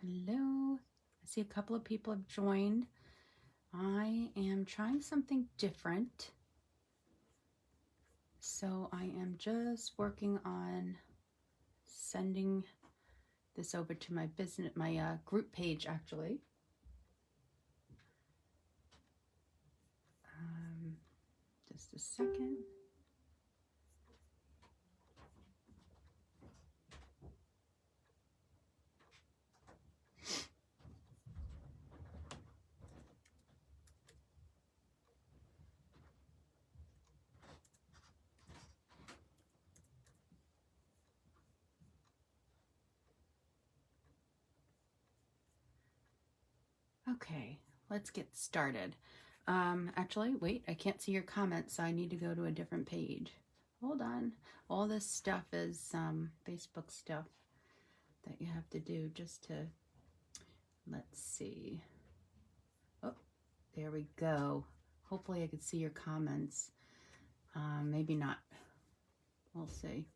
Hello. I see a couple of people have joined. I am trying something different. So I am just working on sending this over to my business, my group page actually. Just a second. Okay, let's get started. Actually, wait, I can't see your comments, so I need to go to a different page. Hold on. All this stuff is Facebook stuff that you have to do just to, let's see. Oh, there we go. Hopefully I can see your comments. Maybe not. We'll see.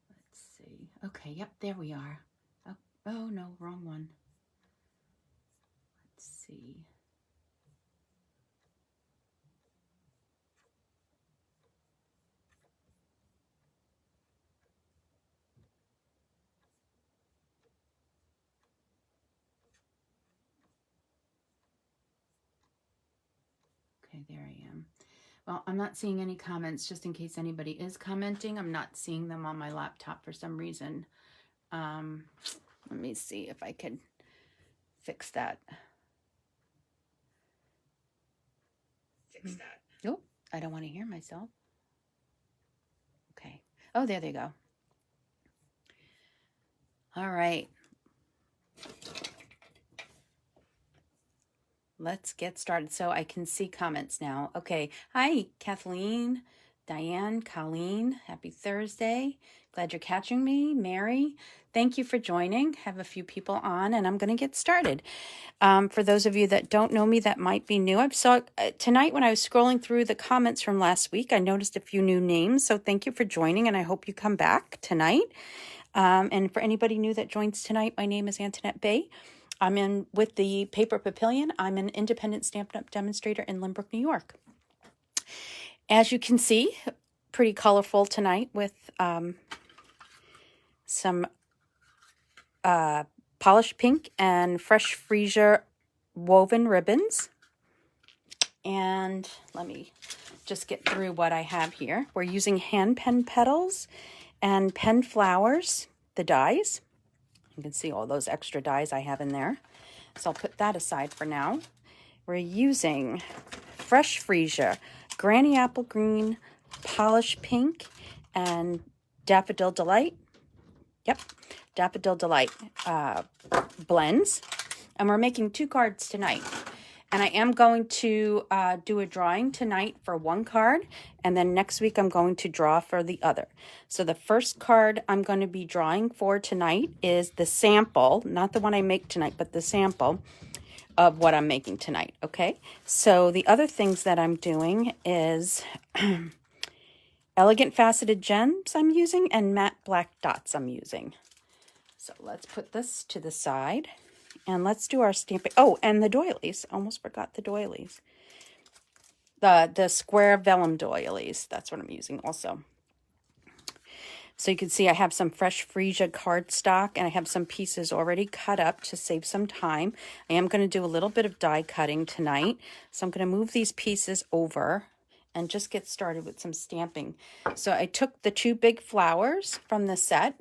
Let's see. Okay, yep, there we are. Oh no, wrong one. Let's see. Okay, there I am. Well, I'm not seeing any comments, just in case anybody is commenting. I'm not seeing them on my laptop for some reason. Let me see if I could fix that. Oh, I don't want to hear myself. Okay. Oh, there they go. All right. Let's get started. So I can see comments now. Okay. Hi, Kathleen, Diane, Colleen. Happy Thursday. Glad you're catching me. Mary, thank you for joining. Have a few people on, and I'm going to get started. For those of you that don't know me, that might be new, I saw tonight when I was scrolling through the comments from last week, I noticed a few new names. So thank you for joining, and I hope you come back tonight. And for anybody new that joins tonight, my name is Antoinette Bay. I'm in with the Paper Papillion. I'm an independent Stampin' Up! Demonstrator in Lynbrook, New York. As you can see, pretty colorful tonight with some polished pink and fresh freesia woven ribbons. And let me just get through what I have here. We're using hand pen petals and pen flowers, the dies. You can see all those extra dies I have in there. So I'll put that aside for now. We're using fresh freesia, granny apple green, polished pink, and daffodil delight. Yep, daffodil delight blends. And we're making 2 cards tonight. And I am going to do a drawing tonight for 1 card, and then next week I'm going to draw for the other. So the first card I'm going to be drawing for tonight is the sample, not the one I make tonight, but the sample of what I'm making tonight, okay? So the other things that I'm doing is elegant faceted gems I'm using and matte black dots I'm using. So let's put this to the side. And let's do our stamping. Oh, and the doilies. Almost forgot the doilies. The square vellum doilies. That's what I'm using also. So you can see I have some fresh freesia cardstock, and I have some pieces already cut up to save some time. I am going to do a little bit of die cutting tonight. So I'm going to move these pieces over and just get started with some stamping. So I took the 2 big flowers from the set,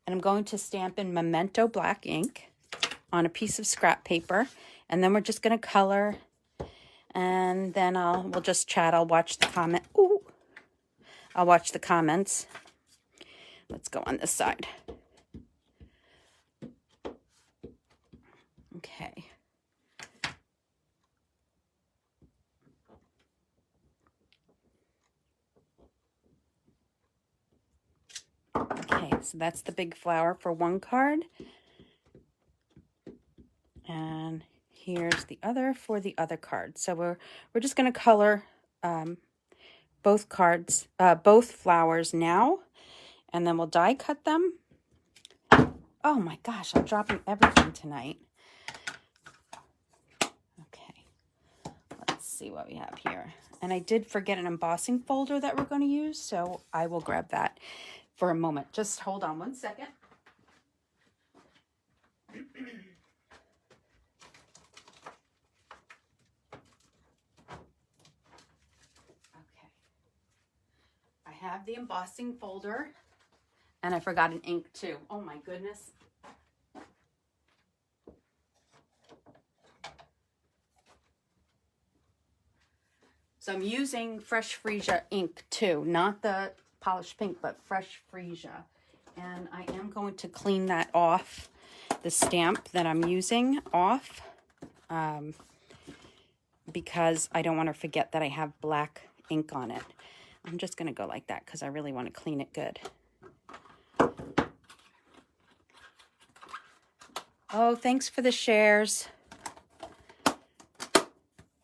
and I'm going to stamp in Memento black ink on a piece of scrap paper, and then we're just going to color, and then we'll just chat. I'll watch the comment. Ooh, I'll watch the comments, Let's go on this side. Okay. Okay, so that's the big flower for one card. And here's the other for the other card. So we're just going to color both cards, both flowers now, and then we'll die cut them. Oh my gosh, I'm dropping everything tonight. Okay, let's see what we have here. And I did forget an embossing folder that we're going to use, so I will grab that for a moment. Just hold on one second. Okay. I have the embossing folder, and I forgot an ink too. Oh my goodness. So I'm using Fresh Freesia ink too, not the polished pink, but Fresh Freesia. And I am going to clean that off, the stamp that I'm using off, because I don't want to forget that I have black ink on it. I'm just going to go like that because I really want to clean it good. Oh, thanks for the shares.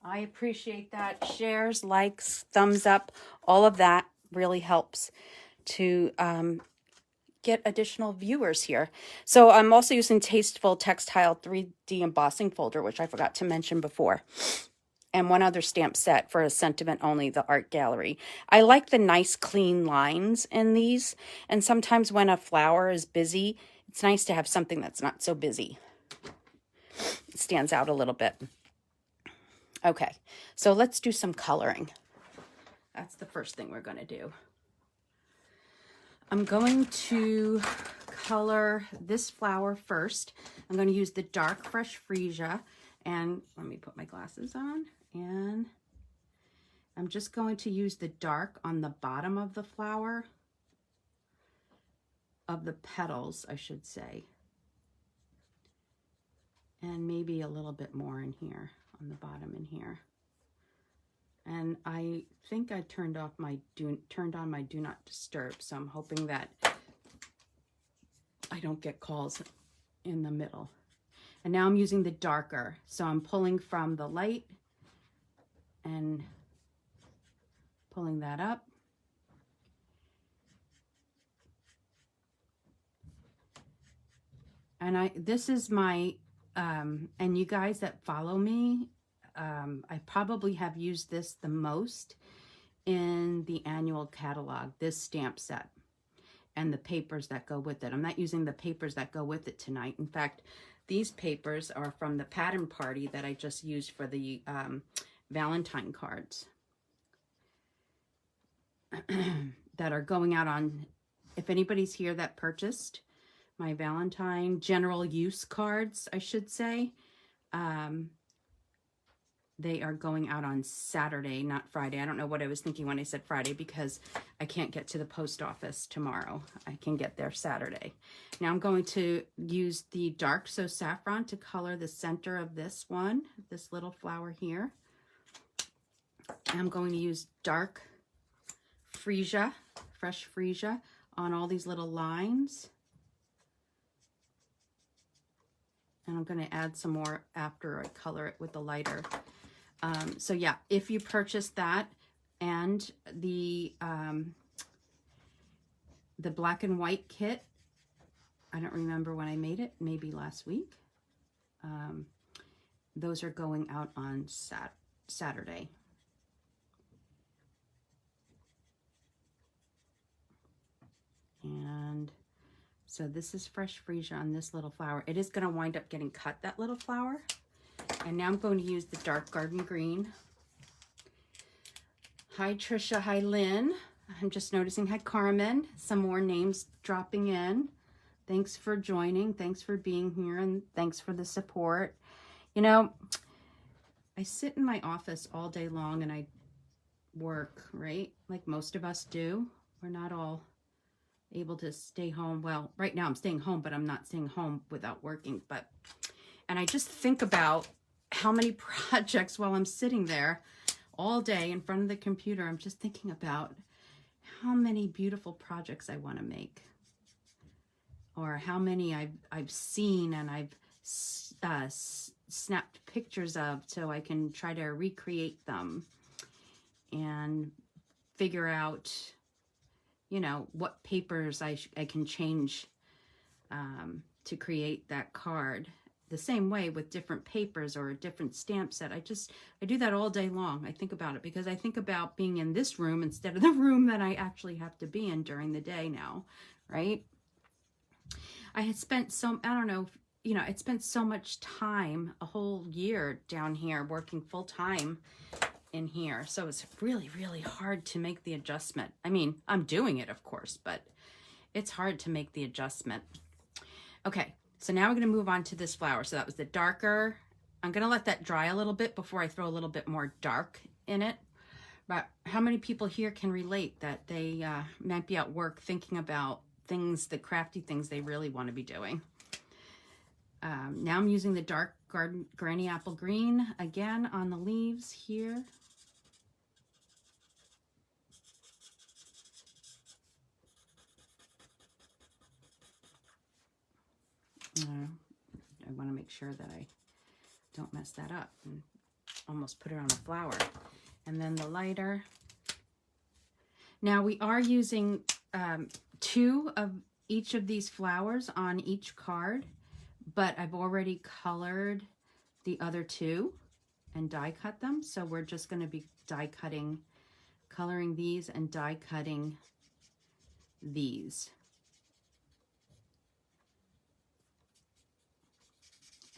I appreciate that. Shares, likes, thumbs up, all of that really helps to get additional viewers here. So I'm also using Tasteful Textile 3D embossing folder, which I forgot to mention before. And one other stamp set for a sentiment only, the art gallery. I like the nice clean lines in these. And sometimes when a flower is busy, it's nice to have something that's not so busy. It stands out a little bit. Okay, so let's do some coloring. That's the first thing we're going to do. I'm going to color this flower first. I'm going to use the dark Fresh Freesia, and let me put my glasses on, and I'm just going to use the dark on the bottom of the flower, of the petals, I should say, and maybe a little bit more in here, on the bottom in here. And I think I turned on my do not disturb, so I'm hoping that I don't get calls in the middle. And now I'm using the darker, so I'm pulling from the light and pulling that up. And this is my and you guys that follow me, I probably have used this the most in the annual catalog, this stamp set and the papers that go with it. I'm not using the papers that go with it tonight. In fact, these papers are from the pattern party that I just used for the Valentine cards that are going out on, if anybody's here that purchased my Valentine general use cards, I should say, they are going out on Saturday, not Friday. I don't know what I was thinking when I said Friday because I can't get to the post office tomorrow. I can get there Saturday. Now I'm going to use the dark So Saffron to color the center of this one, this little flower here. I'm going to use dark Freesia, Fresh Freesia on all these little lines. And I'm going to add some more after I color it with the lighter. So yeah, if you purchase that and the black and white kit, I don't remember when I made it, maybe last week. Those are going out on Saturday. And so this is Fresh Freesia on this little flower. It is going to wind up getting cut, that little flower. And now I'm going to use the dark garden green. Hi, Trisha. Hi, Lynn. I'm just noticing. Hi, Carmen. Some more names dropping in. Thanks for joining. Thanks for being here. And thanks for the support. You know, I sit in my office all day long and I work, right? Like most of us do. We're not all able to stay home. Well, right now I'm staying home, but I'm not staying home without working. And I just think about how many projects while I'm sitting there all day in front of the computer. I'm just thinking about how many beautiful projects I want to make, or how many I've seen and I've snapped pictures of, so I can try to recreate them and figure out, you know, what papers I can change to create that card. The same way with different papers or a different stamp set. I do that all day long. I think about it because I think about being in this room instead of the room that I actually have to be in during the day now, right? I had spent I don't know, you know, I spent so much time, a whole year down here working full time in here. So it's really, really hard to make the adjustment. I mean, I'm doing it, of course, but it's hard to make the adjustment. Okay, so now we're going to move on to this flower. So that was the darker. I'm going to let that dry a little bit before I throw a little bit more dark in it. But how many people here can relate that they might be at work thinking about things, the crafty things they really want to be doing? Now I'm using the dark Granny Apple Green again on the leaves here. I want to make sure that I don't mess that up and almost put it on a flower. And then the lighter. Now we are using 2 of each of these flowers on each card, but I've already colored the other 2 and die cut them. So we're just going to be coloring these and die cutting these.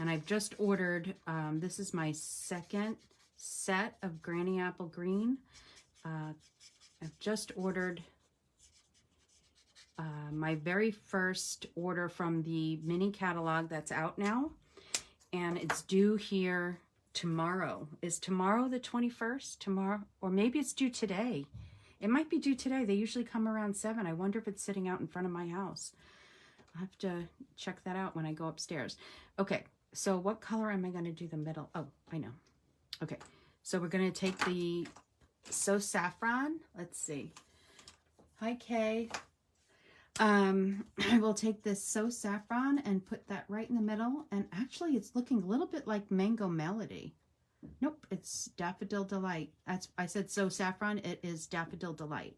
And I've just ordered, this is my second set of Granny Apple Green. I've just ordered my very first order from the mini catalog that's out now. And it's due here tomorrow. Is tomorrow the 21st? Tomorrow? Or maybe it's due today. It might be due today. They usually come around 7. I wonder if it's sitting out in front of my house. I'll have to check that out when I go upstairs. Okay. So what color am I going to do the middle? Oh, I know. Okay. So we're going to take the So Saffron. Let's see. Hi, Kay. I will take this So Saffron and put that right in the middle. And actually, it's looking a little bit like Mango Melody. Nope, it's Daffodil Delight. I said So Saffron. It is Daffodil Delight.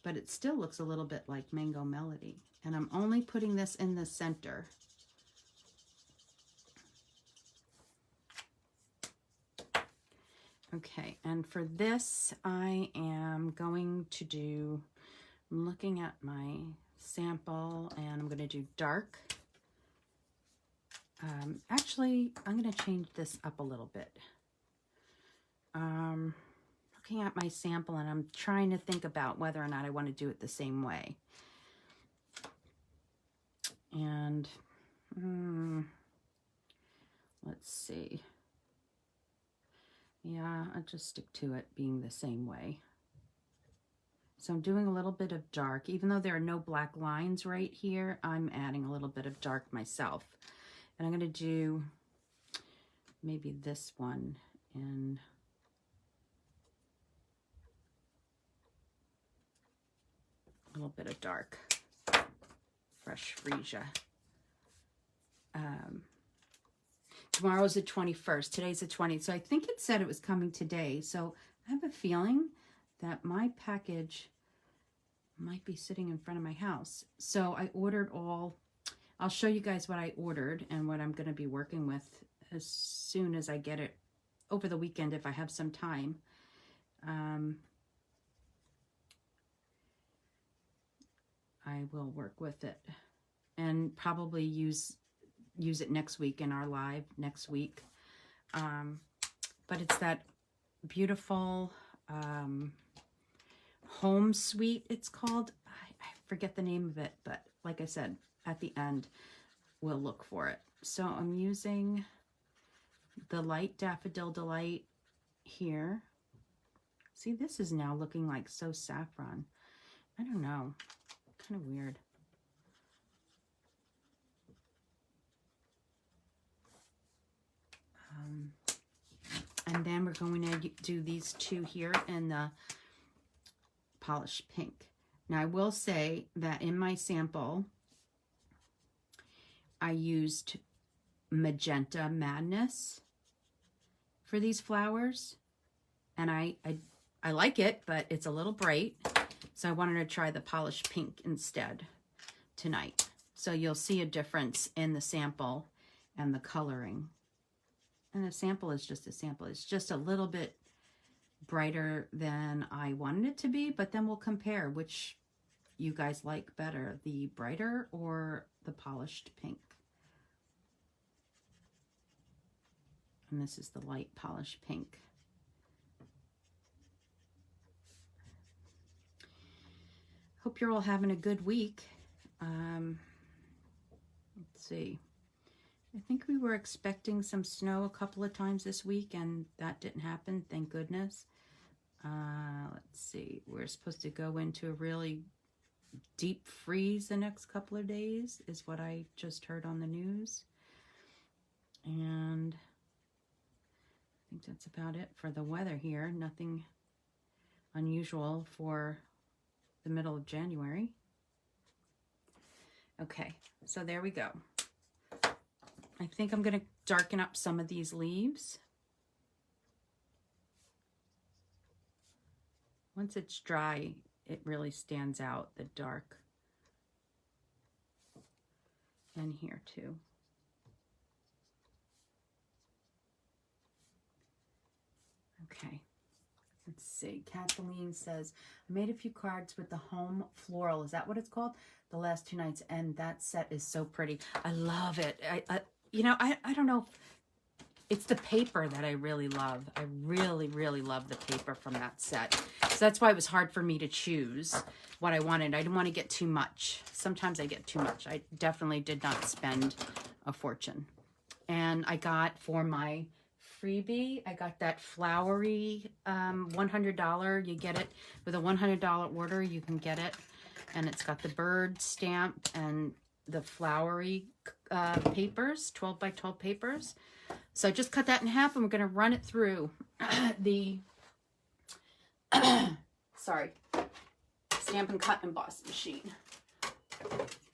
But it still looks a little bit like Mango Melody. And I'm only putting this in the center. Okay, and for this, I am going to do, I'm looking at my sample, and I'm going to do dark. Actually, I'm going to change this up a little bit. Looking at my sample, and I'm trying to think about whether or not I want to do it the same way. And let's see. Yeah, I'll just stick to it being the same way. So I'm doing a little bit of dark. Even though there are no black lines right here, I'm adding a little bit of dark myself. And I'm going to do maybe this one in a little bit of dark. Fresh freesia. Tomorrow's the 21st. Today's the 20th. So I think it said it was coming today. So I have a feeling that my package might be sitting in front of my house. So I ordered I'll show you guys what I ordered and what I'm going to be working with as soon as I get it over the weekend if I have some time. I will work with it and probably use it next week in our live next week. But it's that beautiful home suite, it's called. I forget the name of it, but like I said, at the end, we'll look for it. So I'm using the light Daffodil Delight here. See, this is now looking like So Saffron. I don't know. kind of weird. And then we're going to do these two here in the polished pink. Now, I will say that in my sample, I used Magenta Madness for these flowers. And I like it, but it's a little bright. So I wanted to try the polished pink instead tonight. So you'll see a difference in the sample and the coloring. And the sample is just a sample. It's just a little bit brighter than I wanted it to be, but then we'll compare which you guys like better, the brighter or the polished pink. And this is the light polished pink. Hope you're all having a good week. Let's see. I think we were expecting some snow a couple of times this week, and that didn't happen, thank goodness. Let's see. We're supposed to go into a really deep freeze the next couple of days, is what I just heard on the news. And I think that's about it for the weather here. Nothing unusual for the middle of January. Okay, so there we go. I think I'm going to darken up some of these leaves. Once it's dry, it really stands out, the dark. And here too. Okay, let's see. Kathleen says, I made a few cards with the home floral. Is that what it's called? The last 2 nights, and that set is so pretty. I love it. You know, I don't know. It's the paper that I really love. I really, really love the paper from that set. So that's why it was hard for me to choose what I wanted. I didn't want to get too much. Sometimes I get too much. I definitely did not spend a fortune. And I got for my freebie, I got that flowery $100. You get it with a $100 order. You can get it. And it's got the bird stamp and the flowery papers, 12 by 12 papers. So just cut that in half, and we're going to run it through the sorry, Stamp and Cut Emboss machine.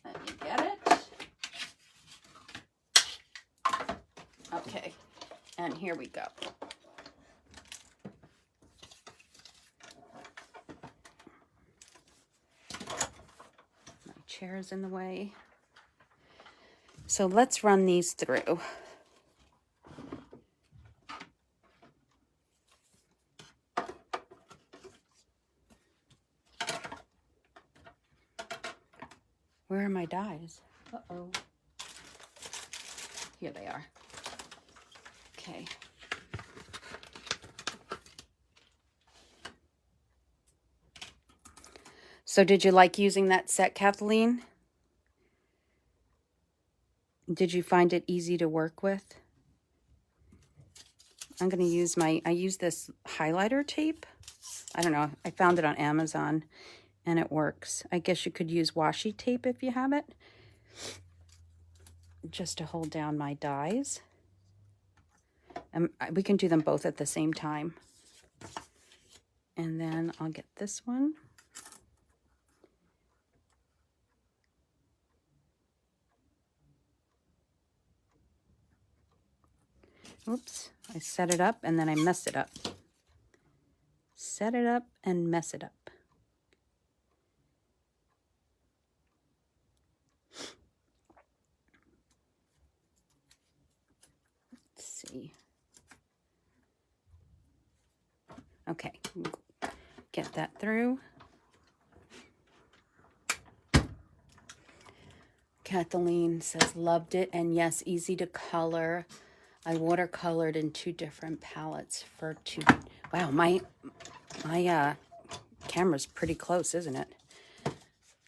Let me get it. Okay, and here we go. My chair is in the way. So let's run these through. Where are my dies? Uh-oh. Here they are. Okay. So did you like using that set, Kathleen? Did you find it easy to work with? I'm going to use I use this highlighter tape. I don't know. I found it on Amazon and it works. I guess you could use washi tape if you have it. Just to hold down my dies. And we can do them both at the same time. And then I'll get this one. Oops, I set it up and then I messed it up. Set it up and mess it up. Let's see. Okay, get that through. Kathleen says, loved it, and yes, easy to color. I watercolored in 2 different palettes for 2. Wow, my camera's pretty close, isn't it?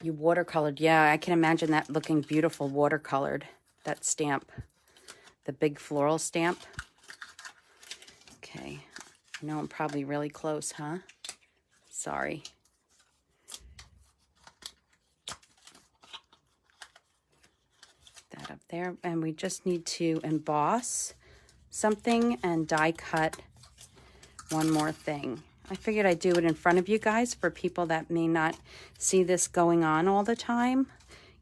You watercolored. Yeah, I can imagine that looking beautiful watercolored. That stamp, the big floral stamp. Okay, I know I'm probably really close, huh? Sorry. that up there. And we just need to emboss something and die cut one more thing. I figured I'd do it in front of you guys for people that may not see this going on all the time.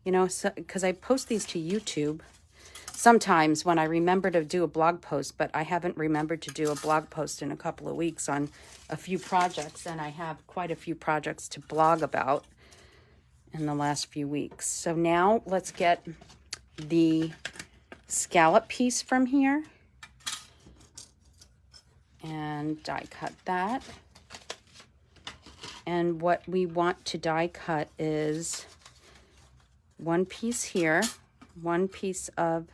You know, so, because I post these to YouTube sometimes when I remember to do a blog post, but I haven't remembered to do a blog post in a couple of weeks on a few projects, and I have quite a few projects to blog about in the last few weeks. So now let's get the scallop piece from here and die cut that. And what we want to die cut is one piece here, one piece of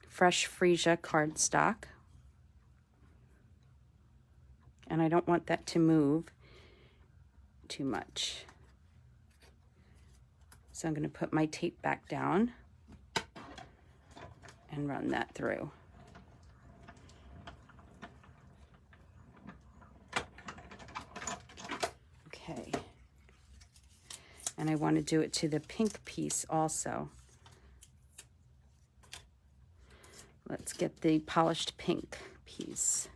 fresh freesia cardstock. And I don't want that to move too much. So I'm going to put my tape back down and run that through. Okay. And I want to do it to the pink piece also. Let's get the polished pink piece.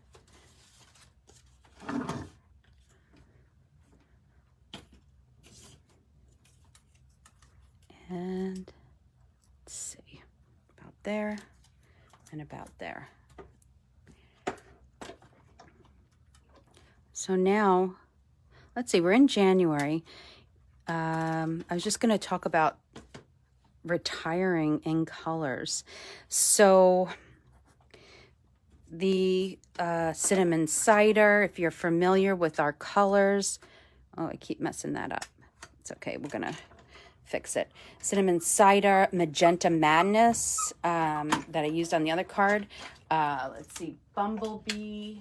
And let's see, about there and about there. So now, let's see, we're in January. I was just going to talk about retiring in colors. So the cinnamon cider, if you're familiar with our colors, oh, I keep messing that up. It's okay, we're going to fix it. Cinnamon cider, magenta madness that I used on the other card. Let's see, bumblebee,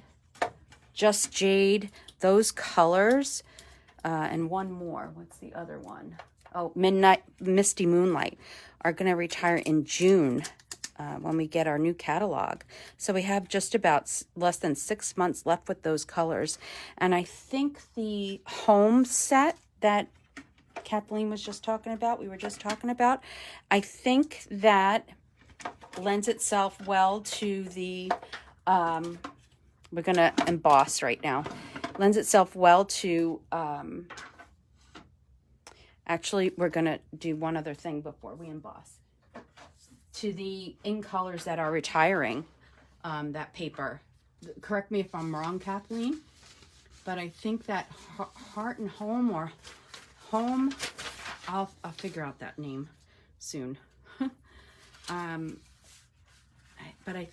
just jade, those colors. And one more. What's the other one? Oh, midnight, misty moonlight are going to retire in June when we get our new catalog. So we have just about less than 6 months left with those colors. And I think the home set that Kathleen was just talking about, I think that lends itself well to the, we're going to emboss right now, lends itself well to, actually, we're going to do one other thing before we emboss, to the in colors that are retiring, that paper. Correct me if I'm wrong, Kathleen, but I think that Heart and Home or Home, I'll figure out that name soon. But I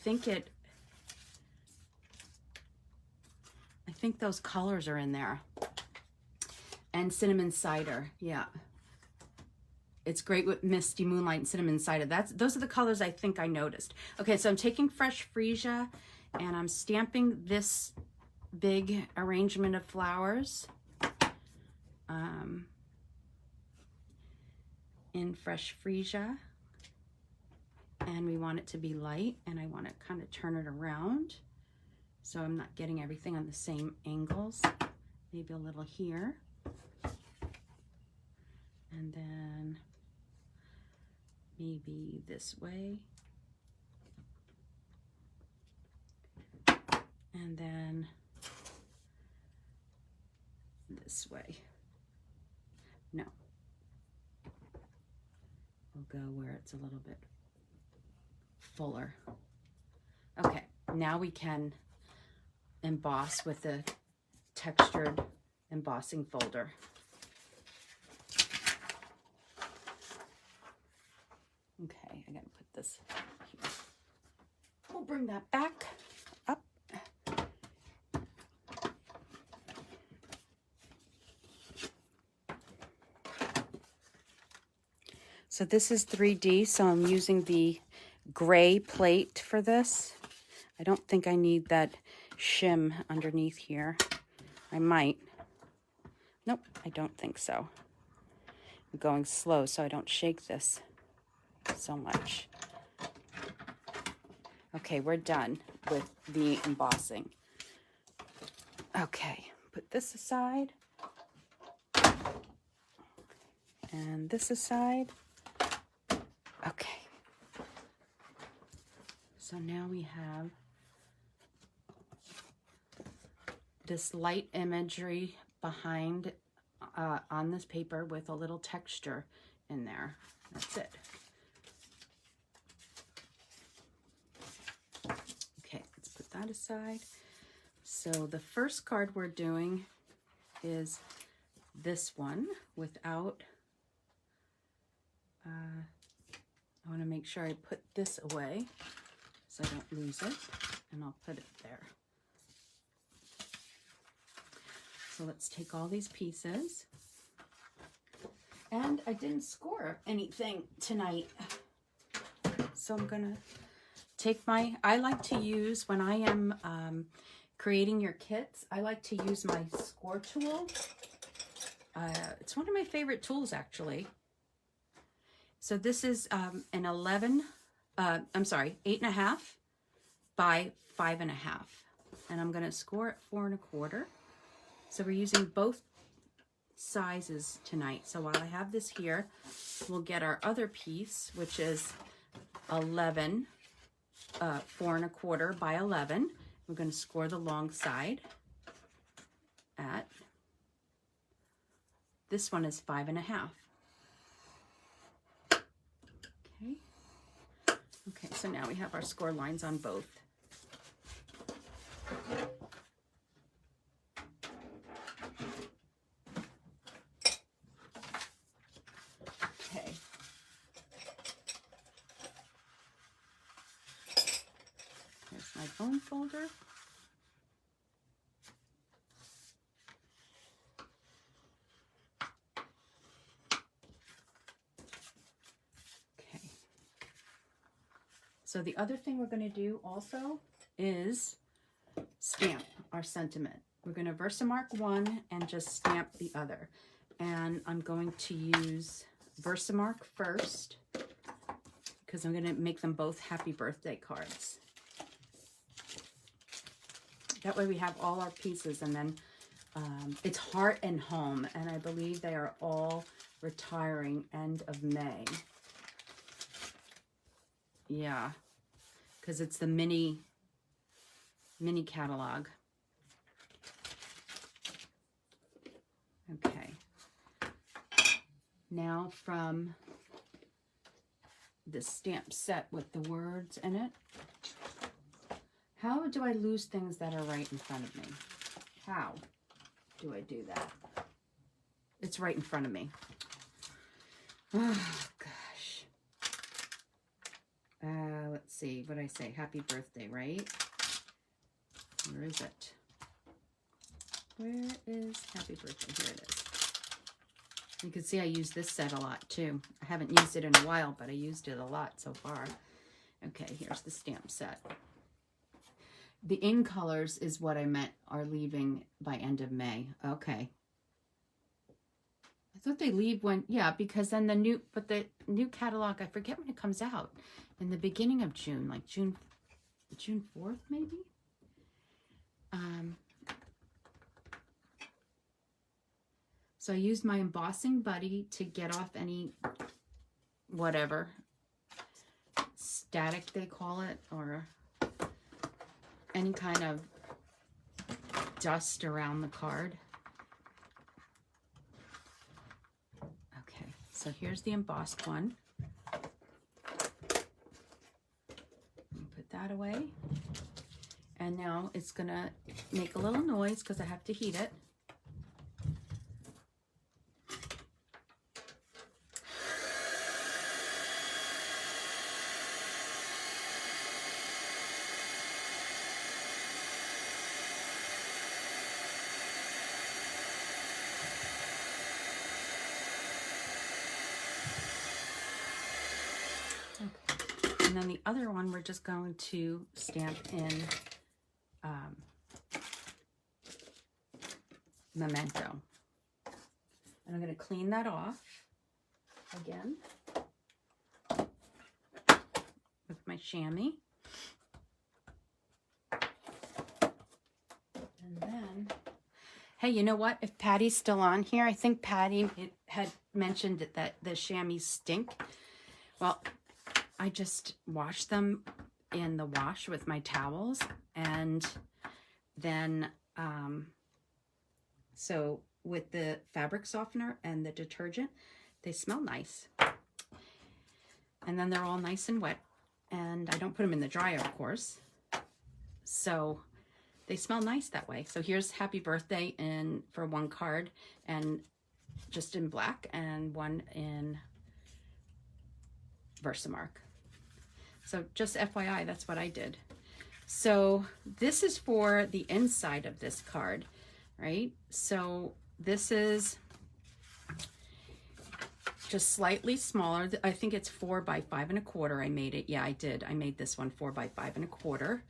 think those colors are in there. And cinnamon cider, yeah. It's great with misty moonlight and cinnamon cider. Those are the colors I think I noticed. Okay, so I'm taking fresh freesia and I'm stamping this big arrangement of flowers in fresh freesia. And we want it to be light, and I want to kind of turn it around so I'm not getting everything on the same angles. Maybe a little here. And then maybe this way. And then this way. No. We'll go where it's a little bit fuller. Okay, now we can emboss with the textured embossing folder. Okay, I gotta put this here. We'll bring that back up. So this is 3D, so I'm using the gray plate for this. I don't think I need that shim underneath here. I might. Nope, I don't think so. I'm going slow so I don't shake this so much. Okay, we're done with the embossing. Okay, put this aside. And this aside. Okay, So now we have this light imagery behind on this paper with a little texture in there. That's it. Okay, let's put that aside. So the first card we're doing is this one without, I want to make sure I put this away so I don't lose it, and I'll put it there. So let's take all these pieces. And I didn't score anything tonight. So I'm gonna take I like to use, when I am creating your kits, I like to use my score tool. It's one of my favorite tools, actually. So this is an 8.5 by 5.5. And I'm gonna score at 4.25. So we're using both sizes tonight. So while I have this here, we'll get our other piece, which is 4.25 by 11. We're going to score the long side at, this one is 5.5. Okay. Okay, so now we have our score lines on both. My bone folder. Okay. So the other thing we're going to do also is stamp our sentiment. We're going to Versamark one and just stamp the other. And I'm going to use Versamark first because I'm going to make them both happy birthday cards. That way we have all our pieces, and then it's Heart and Home, and I believe they are all retiring end of May. Yeah, because it's the mini catalog. Okay. Now from the stamp set with the words in it. How do I lose things that are right in front of me? How do I do that? It's right in front of me. Oh, gosh. Let's see. What did I say? Happy birthday, right? Where is it? Where is happy birthday? Here it is. You can see I use this set a lot, too. I haven't used it in a while, but I used it a lot so far. Okay, here's the stamp set. The in colors is what I meant are leaving by end of May. Okay. I thought they leave when, yeah, because then the new catalog, I forget when it comes out. In the beginning of June, like June 4th, maybe? So I used my embossing buddy to get off any, whatever, static they call it, or any kind of dust around the card. Okay, so here's the embossed one. Put that away. And now it's gonna make a little noise because I have to heat it. And then the other one, we're just going to stamp in Memento. And I'm going to clean that off again with my chamois. And then, hey, you know what? If Patty's still on here, I think Patty had mentioned that the chamois stink. Well, I just washed them in the wash with my towels, and then so with the fabric softener and the detergent, they smell nice. And then they're all nice and wet, and I don't put them in the dryer, of course. So they smell nice that way. So here's happy birthday for one card, and just in black, and one in Versamark. So just FYI, that's what I did. So this is for the inside of this card, right? So this is just slightly smaller. I think it's 4 by 5 1/4. I made it. Yeah, I did. I made this one 4 by 5 1/4.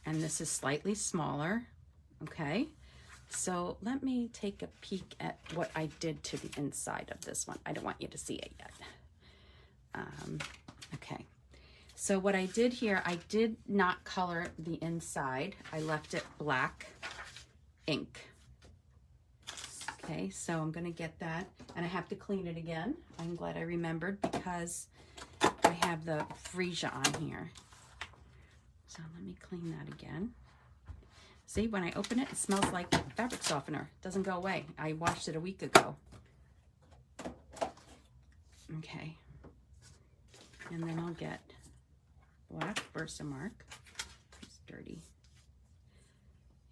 And this is slightly smaller. Okay. So let me take a peek at what I did to the inside of this one. I don't want you to see it yet. Okay. So what I did here, I did not color the inside. I left it black ink. Okay, so I'm gonna get that, and I have to clean it again. I'm glad I remembered because I have the freesia on here. So let me clean that again. See, when I open it, it smells like fabric softener. It doesn't go away. I washed it a week ago. Okay. And then I'll get black Versamark. It's dirty.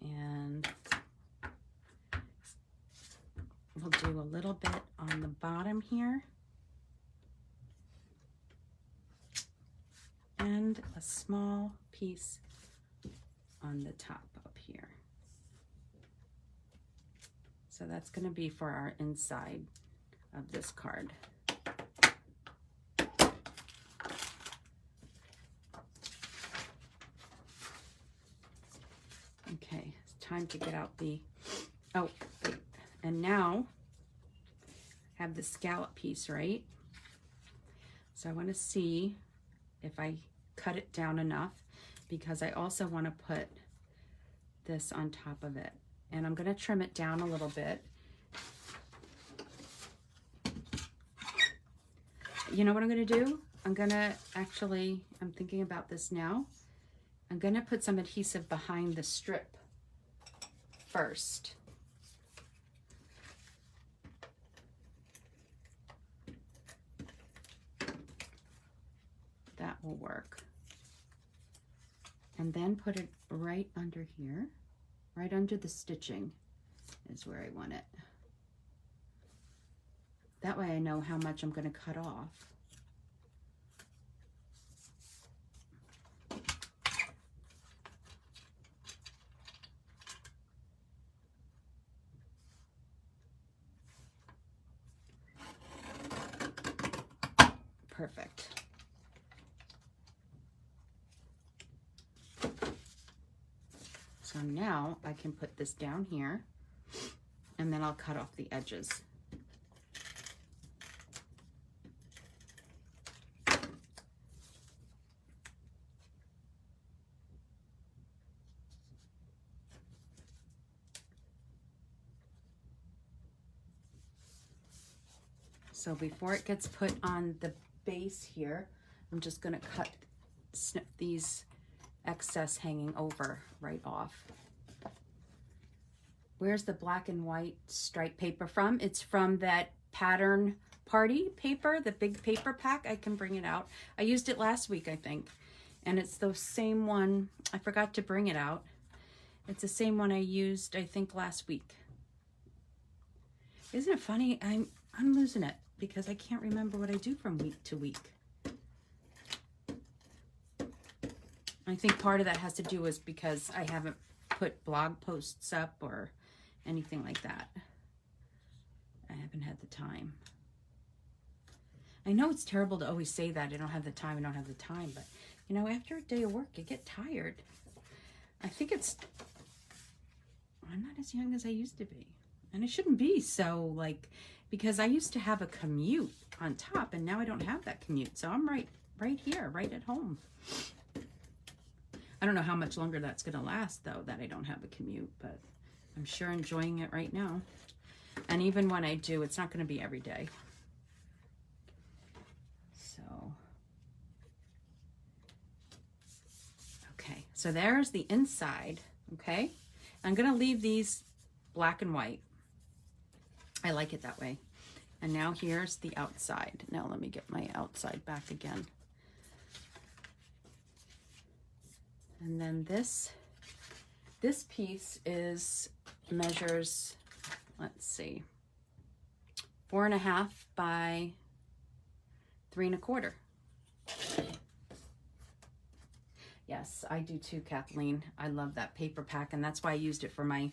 And we'll do a little bit on the bottom here. And a small piece on the top up here. So that's going to be for our inside of this card. Okay, it's time to get out the, oh, wait. And now I have the scallop piece, right? So I want to see if I cut it down enough, because I also want to put this on top of it. And I'm going to trim it down a little bit. You know what I'm going to do? I'm going to actually, I'm thinking about this now. I'm going to put some adhesive behind the strip first. That will work. And then put it right under here, right under the stitching is where I want it. That way I know how much I'm going to cut off. Perfect. So now I can put this down here, and then I'll cut off the edges. So before it gets put on the base here, I'm just going to snip these excess hanging over right off. Where's the black and white stripe paper from? It's from that Pattern Party paper, the big paper pack. I can bring it out. I used it last week, I think. And it's the same one. I forgot to bring it out. It's the same one I used, I think, last week. Isn't it funny? I'm losing it because I can't remember what I do from week to week. I think part of that has to do is because I haven't put blog posts up or anything like that. I haven't had the time. I know it's terrible to always say that. I don't have the time, I don't have the time. But, you know, after a day of work, I get tired. I think I'm not as young as I used to be. And it shouldn't be so, like, because I used to have a commute on top, and now I don't have that commute. So I'm right here, right at home. I don't know how much longer that's going to last, though, that I don't have a commute, but I'm sure enjoying it right now. And even when I do, it's not going to be every day. So So there's the inside, okay? I'm gonna leave these black and white. I like it that way. And now here's the outside. Now let me get my outside back again. And then this piece measures, let's see, 4.5 by 3.25. Yes, I do too, Kathleen. I love that paper pack, and that's why I used it for my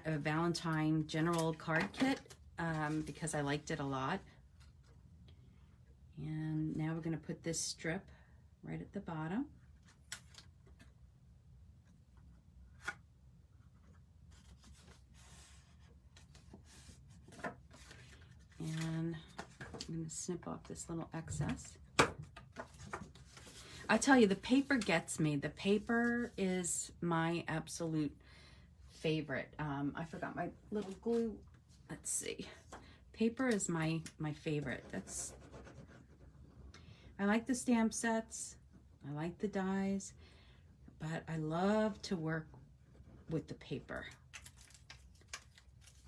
Valentine General card kit, because I liked it a lot. And now we're going to put this strip right at the bottom. And I'm going to snip off this little excess. I tell you, the paper gets me. The paper is my absolute favorite. I forgot my little glue. Let's see. Paper is my favorite. I like the stamp sets. I like the dies, but I love to work with the paper,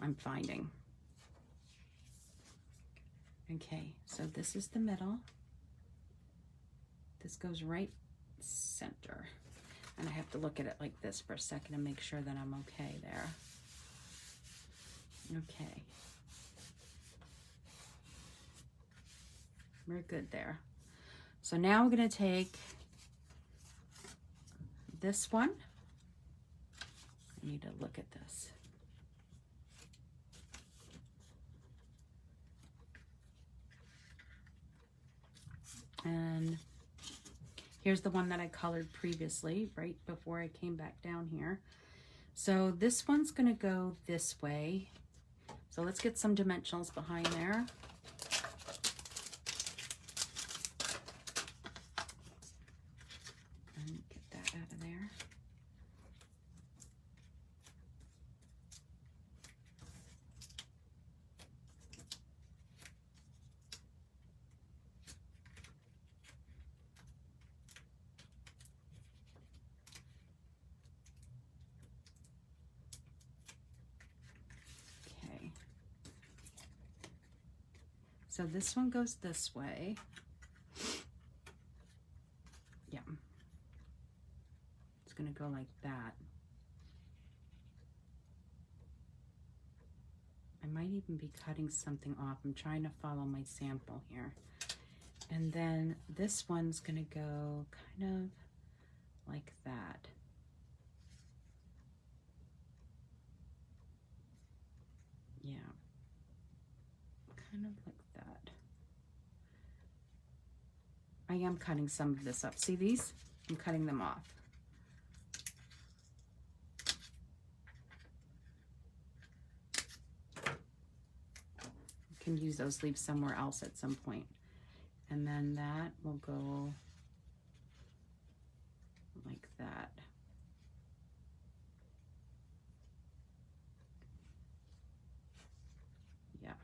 I'm finding. Okay, so this is the middle. This goes right center. And I have to look at it like this for a second and make sure that I'm okay there. Okay. We're good there. So now we're going to take this one. I need to look at this. And here's the one that I colored previously, right before I came back down here. So this one's gonna go this way. So let's get some dimensionals behind there. And get that out of there. So this one goes this way. Yeah. It's going to go like that. I might even be cutting something off. I'm trying to follow my sample here. And then this one's going to go kind of like that. Yeah. Kind of like that. I am cutting some of this up. See these? I'm cutting them off. You can use those leaves somewhere else at some point. And then that will go like that. Yeah,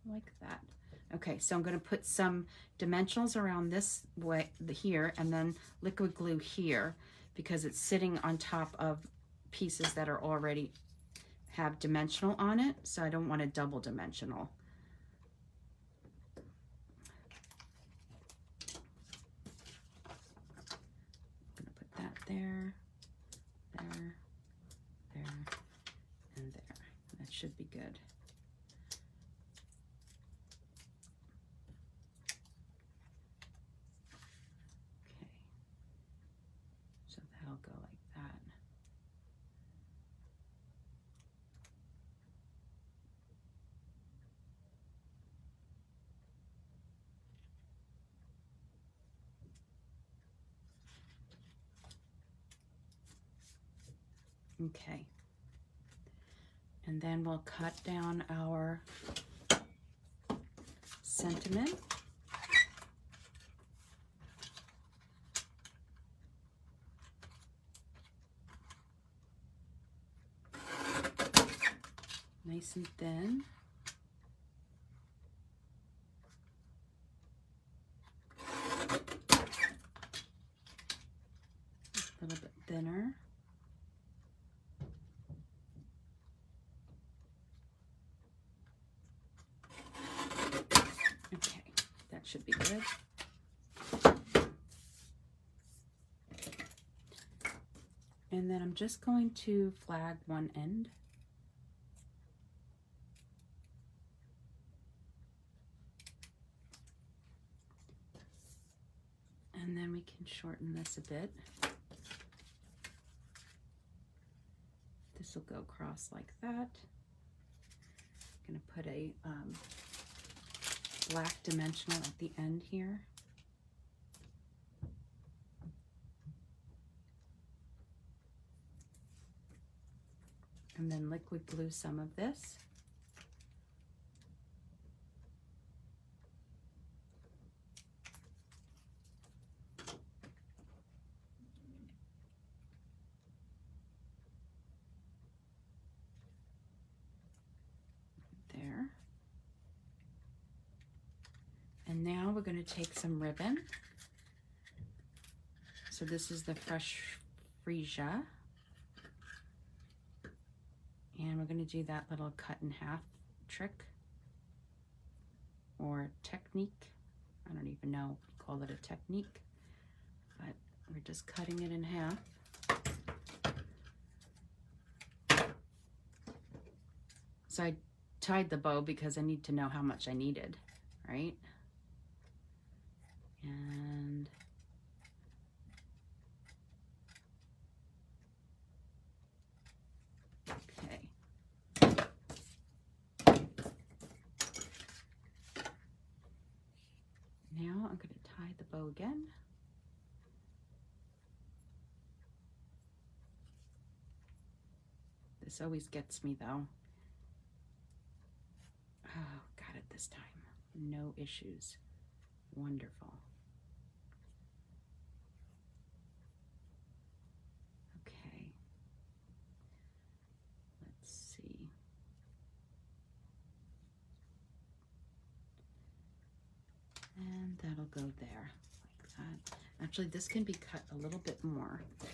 like that. Okay, so I'm going to put some dimensionals around this way here, and then liquid glue here, because it's sitting on top of pieces that are already have dimensional on it, so I don't want a double dimensional. I'm going to put that there, there, there, and there. That should be good. That'll go like that. Okay. And then we'll cut down our sentiment. Nice and thin. started. And then I'm just going to flag one end. And then we can shorten this a bit. This will go across like that. I'm going to put a black dimensional at the end here. And then liquid glue some of this. There. And now we're going to take some ribbon. So this is the Fresh Freesia. And we're going to do that little cut in half trick or technique. I don't even know if we call it a technique, but we're just cutting it in half. So I tied the bow because I need to know how much I needed, right? And okay. Now I'm going to tie the bow again. This always gets me though. Oh, got it this time. No issues. Wonderful. Okay. Let's see. And that'll go there like that. Actually, this can be cut a little bit more. Right there.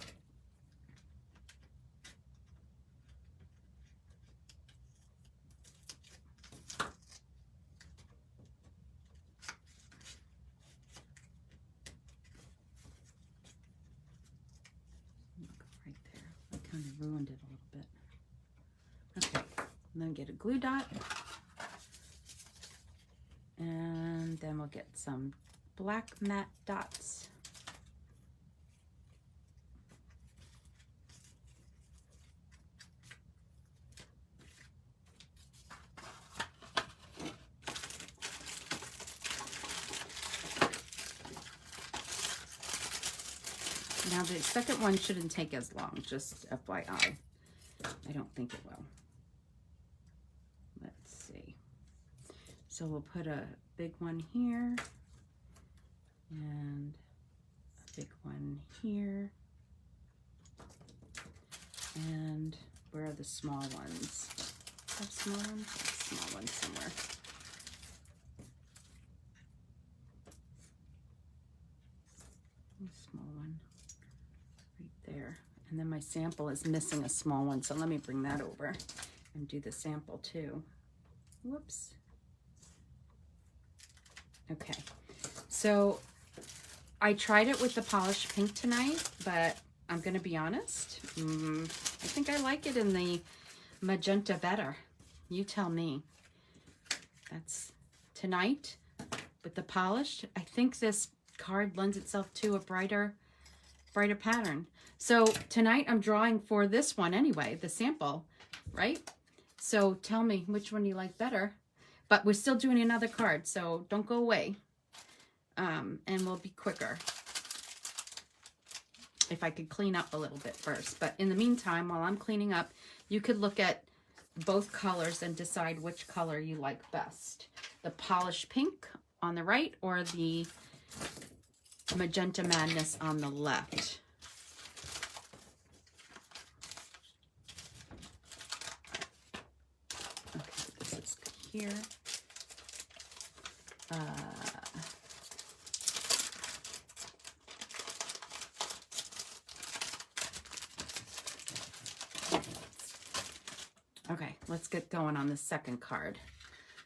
I kind of ruined it a little bit. Okay, and then get a glue dot. And then we'll get some black matte dots. Now the second one shouldn't take as long, just FYI. I don't think it will. Let's see. So we'll put a big one here and a big one here. And where are the small ones? Have small ones? Small ones somewhere. Small one right there. And then my sample is missing a small one, so let me bring that over and do the sample too. Whoops. Okay, so I tried it with the polished pink tonight, but I'm gonna be honest, I think I like it in the magenta better. You tell me. That's tonight with the polished. I think this card lends itself to a brighter pattern. So tonight I'm drawing for this one anyway, the sample, right? So tell me which one you like better. But we're still doing another card, so don't go away. And we'll be quicker. If I could clean up a little bit first. But in the meantime, while I'm cleaning up, you could look at both colors and decide which color you like best. The polished pink on the right or the magenta madness on the left. Okay, this is here. Okay, let's get going on the second card.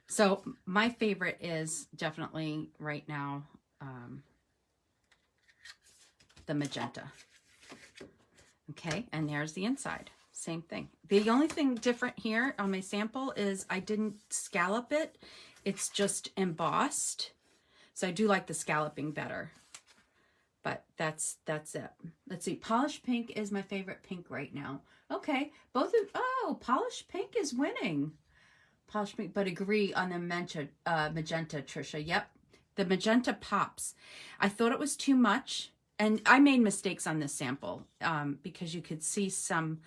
So my favorite is definitely right now magenta. Okay, and there's the inside. Same thing. The only thing different here on my sample is I didn't scallop it. It's just embossed. So I do like the scalloping better. But that's it. Let's see. Polished pink is my favorite pink right now. Okay, polished pink is winning. Polished pink, but agree on the magenta, Trisha. Yep, the magenta pops. I thought it was too much, and I made mistakes on this sample because you could see some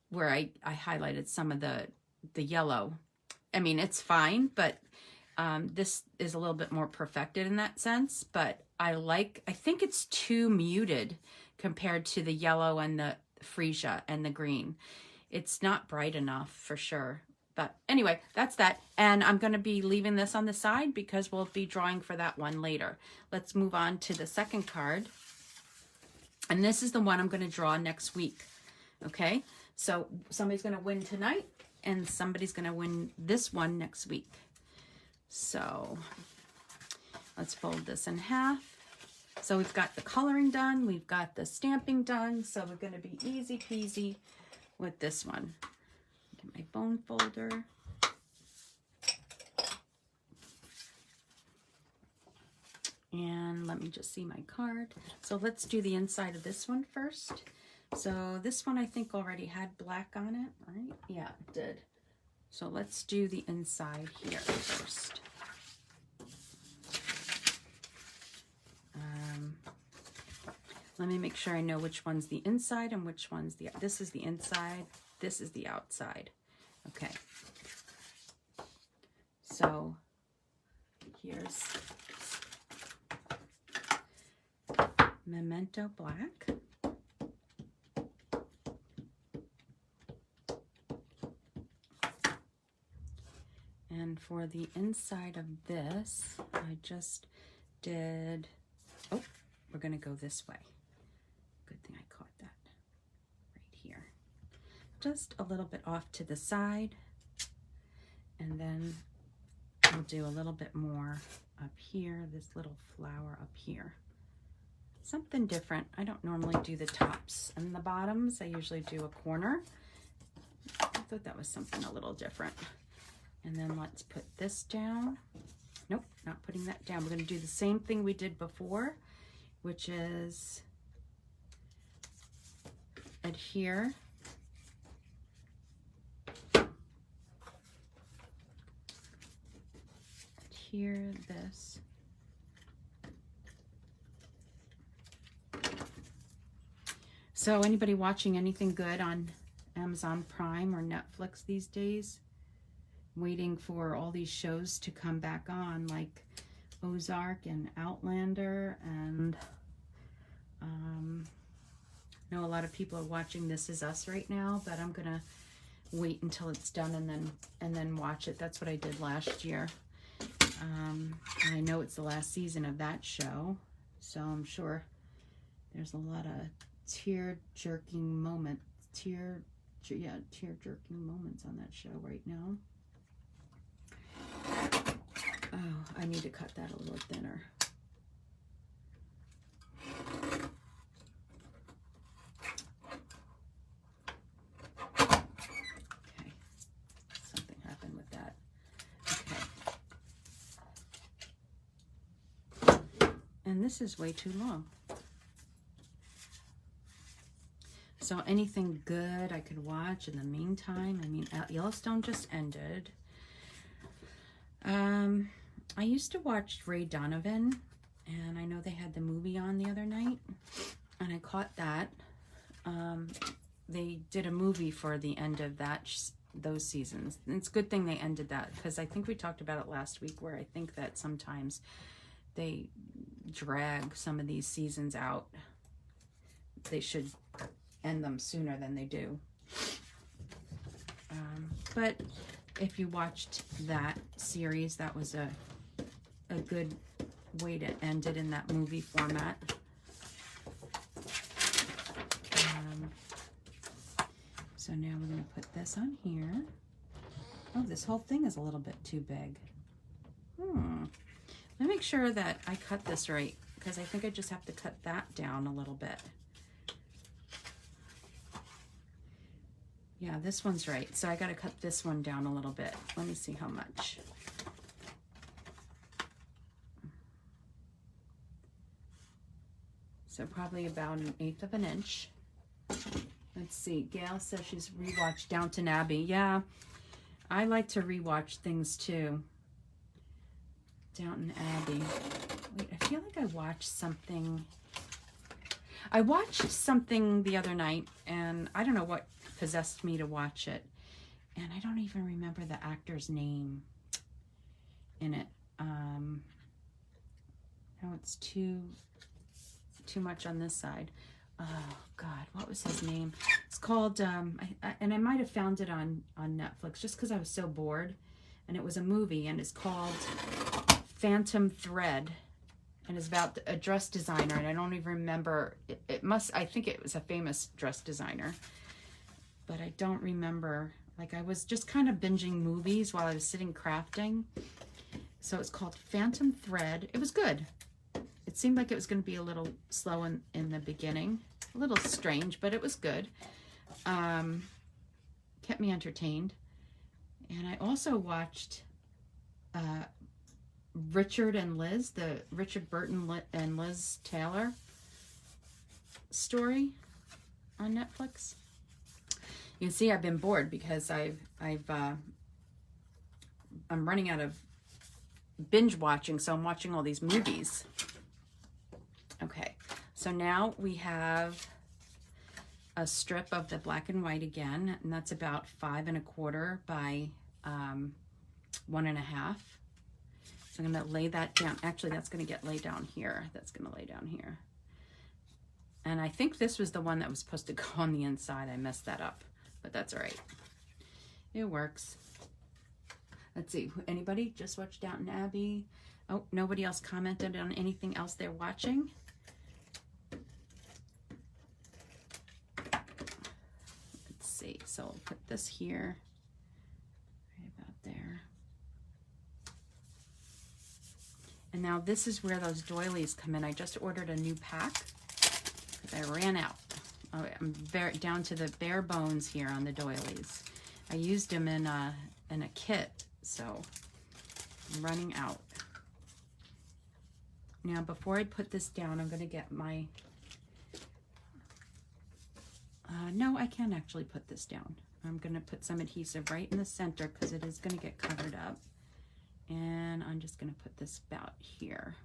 where I highlighted some of the yellow. I mean, it's fine, but this is a little bit more perfected in that sense. But I think it's too muted compared to the yellow and the freesia and the green. It's not bright enough for sure. But anyway, that's that. And I'm going to be leaving this on the side because we'll be drawing for that one later. Let's move on to the second card. And this is the one I'm going to draw next week. Okay, so somebody's going to win tonight and somebody's going to win this one next week. So let's fold this in half. So we've got the coloring done. We've got the stamping done. So we're going to be easy peasy with this one. Get my bone folder. And let me just see my card. So let's do the inside of this one first. So this one I think already had black on it, right? Yeah, it did. So let's do the inside here first. Let me make sure I know which one's the inside and which one's this is the inside, this is the outside. Okay. So here's Memento Black. And for the inside of this, I just did, we're going to go this way. Good thing I caught that right here. Just a little bit off to the side. And then we'll do a little bit more up here, this little flower up here. Something different. I don't normally do the tops and the bottoms. I usually do a corner. I thought that was something a little different. And then let's put this down. Nope, not putting that down. We're going to do the same thing we did before, which is adhere. Adhere this. So anybody watching anything good on Amazon Prime or Netflix these days? Waiting for all these shows to come back on, like Ozark and Outlander, and I know a lot of people are watching This Is Us right now, but I'm gonna wait until it's done and then watch it. That's what I did last year. And I know it's the last season of that show, so I'm sure there's a lot of tear-jerking moments on that show right now. Oh, I need to cut that a little thinner. Okay, something happened with that. Okay. And this is way too long. So anything good I could watch in the meantime? I mean, Yellowstone just ended. I used to watch Ray Donovan, and I know they had the movie on the other night, and I caught that. They did a movie for the end of those seasons. And it's a good thing they ended that, because I think we talked about it last week, where I think that sometimes they drag some of these seasons out. They should end them sooner than they do. But if you watched that series, that was a good way to end it in that movie format. So now we're going to put this on here. Oh, this whole thing is a little bit too big. Let me make sure that I cut this right. because I think I just have to cut that down a little bit. Yeah, this one's right. So I got to cut this one down a little bit. Let me see how much. So probably about 1/8 of an inch. Let's see. Gail says she's rewatched Downton Abbey. Yeah, I like to rewatch things too. Downton Abbey. Wait, I feel like I watched something. I watched something the other night, and I don't know what possessed me to watch it. And I don't even remember the actor's name in it. No, it's too much on this side. Oh God, what was his name? It's called, and I might have found it on Netflix just because I was so bored. And it was a movie, and it's called Phantom Thread, and it's about a dress designer. And I don't even remember. I think it was a famous dress designer, but I don't remember. Like, I was just kind of binging movies while I was sitting crafting. So it's called Phantom Thread. It was good. It seemed like it was going to be a little slow in the beginning. A little strange, but it was good. Kept me entertained. And I also watched Richard and Liz, the Richard Burton and Liz Taylor story on Netflix. You can see I've been bored because I'm running out of binge watching, so I'm watching all these movies. Okay, so now we have a strip of the black and white again, and that's about 5 1/4 by 1 1/2. So I'm going to lay that down. Actually, that's going to get laid down here. That's going to lay down here. And I think this was the one that was supposed to go on the inside. I messed that up, but that's all right. It works. Let's see. Anybody just watched Downton Abbey? Oh, nobody else commented on anything else they're watching? Let's see. So I'll put this here, right about there. And now this is where those doilies come in. I just ordered a new pack because I ran out. Oh, I'm down to the bare bones here on the doilies. I used them in a kit, so I'm running out. Now, before I put this down, I'm going to get my... no, I can actually put this down. I'm going to put some adhesive right in the center because it is going to get covered up. And I'm just going to put this about here.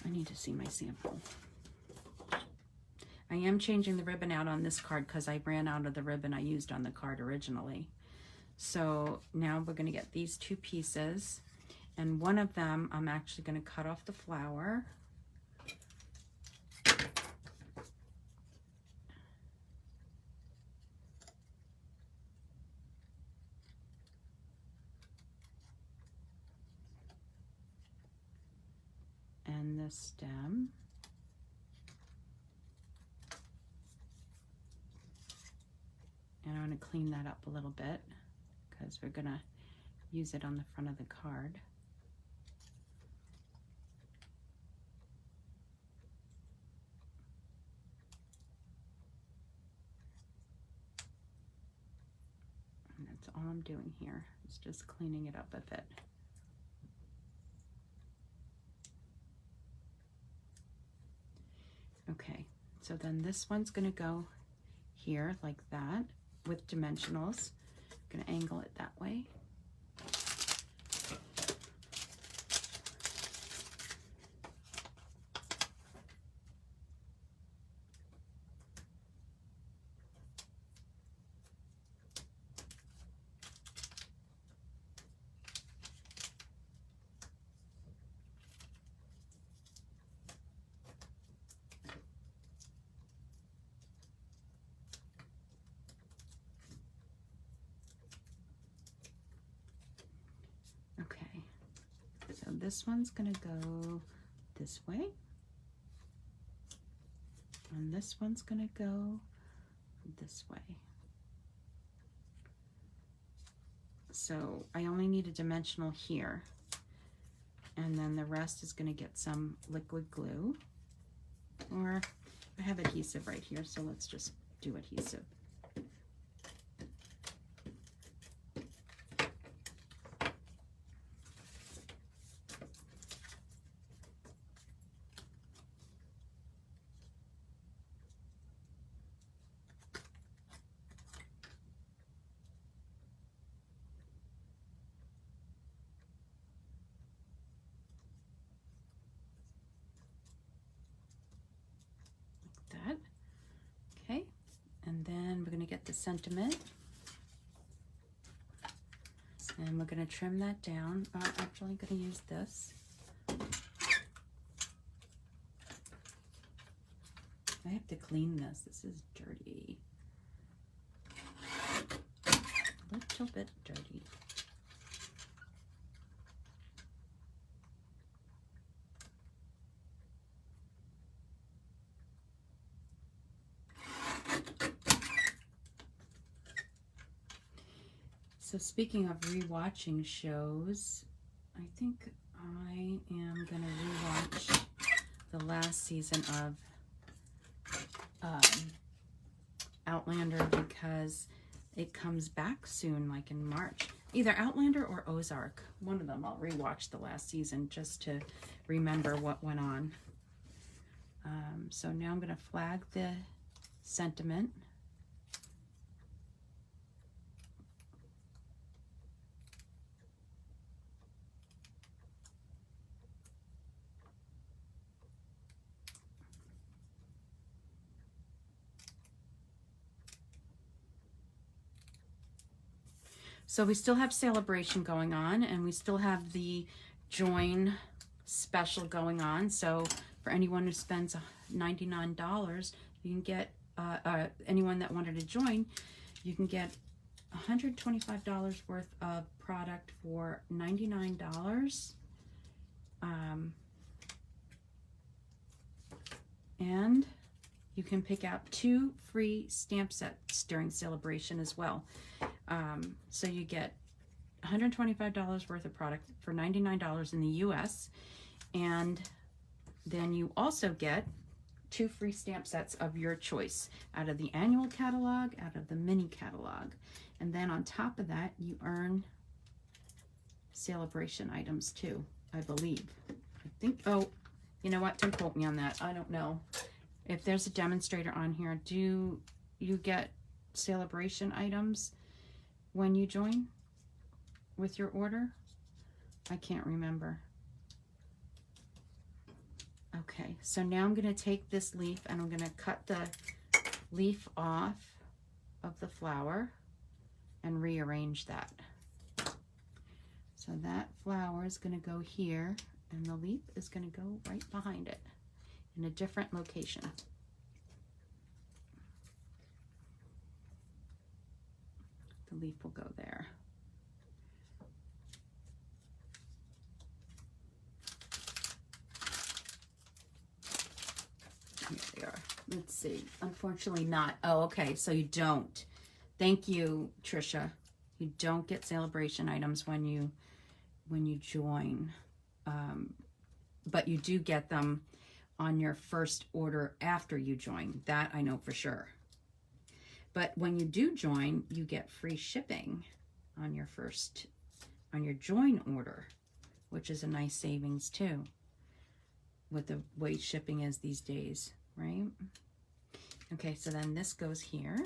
I need to see my sample. I am changing the ribbon out on this card because I ran out of the ribbon I used on the card originally. So now we're going to get these 2 pieces. And one of them, I'm actually going to cut off the flower. And the stem. And I'm going to clean that up a little bit because we're going to use it on the front of the card. And that's all I'm doing here, is just cleaning it up a bit. Okay, so then this one's going to go here like that with dimensionals. I'm going to angle it that way. Okay, so this one's gonna go this way, and this one's gonna go this way. So I only need a dimensional here, And then the rest is going to get some liquid glue, or I have adhesive right here, so let's just do adhesive. That. Okay, and then we're going to get the sentiment, and we're going to trim that down. Actually, I'm going to use this. I have to clean this. This is dirty. A little bit dirty. So speaking of rewatching shows, I think I am going to rewatch the last season of Outlander because it comes back soon, like in March. Either Outlander or Ozark. One of them. I'll rewatch the last season just to remember what went on. So now I'm going to flag the sentiment. So we still have celebration going on, and we still have the join special going on. So for anyone who spends $99, you can get, anyone that wanted to join, you can get $125 worth of product for $99. And you can pick out 2 free stamp sets during celebration as well. So you get $125 worth of product for $99 in the US, and then you also get 2 free stamp sets of your choice out of the annual catalog, out of the mini catalog. And then on top of that, you earn celebration items too, I believe. I think, oh, you know what? Don't quote me on that. I don't know. If there's a demonstrator on here, do you get celebration items when you join with your order? I can't remember. Okay, so now I'm going to take this leaf and I'm going to cut the leaf off of the flower and rearrange that. So that flower is going to go here, and the leaf is going to go right behind it in a different location. The leaf will go there. Here they are. Let's see. Unfortunately not. Oh, okay. So you don't. Thank you, Trisha. You don't get celebration items when you join. But you do get them on your first order after you join. That I know for sure. But when you do join, you get free shipping on your join order, which is a nice savings too, with the way shipping is these days, right? Okay, so then this goes here.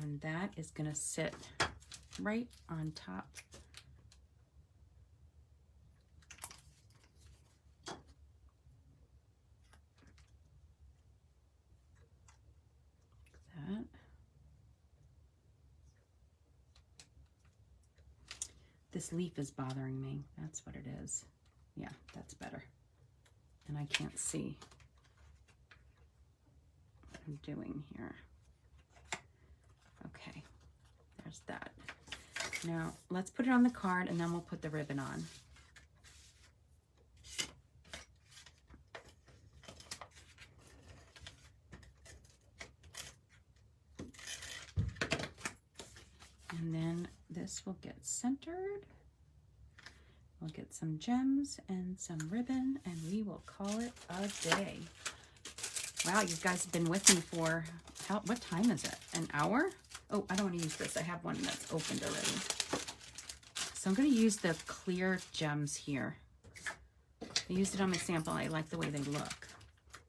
And that is going to sit right on top. That. This leaf is bothering me. That's what it is. Yeah, that's better. And I can't see what I'm doing here. Okay, there's that. Now, let's put it on the card, and then we'll put the ribbon on. And then this will get centered. We'll get some gems and some ribbon, and we will call it a day. Wow, you guys have been with me for, what time is it? An hour? Oh, I don't want to use this. I have one that's opened already. So I'm going to use the clear gems here. I used it on my sample. I like the way they look.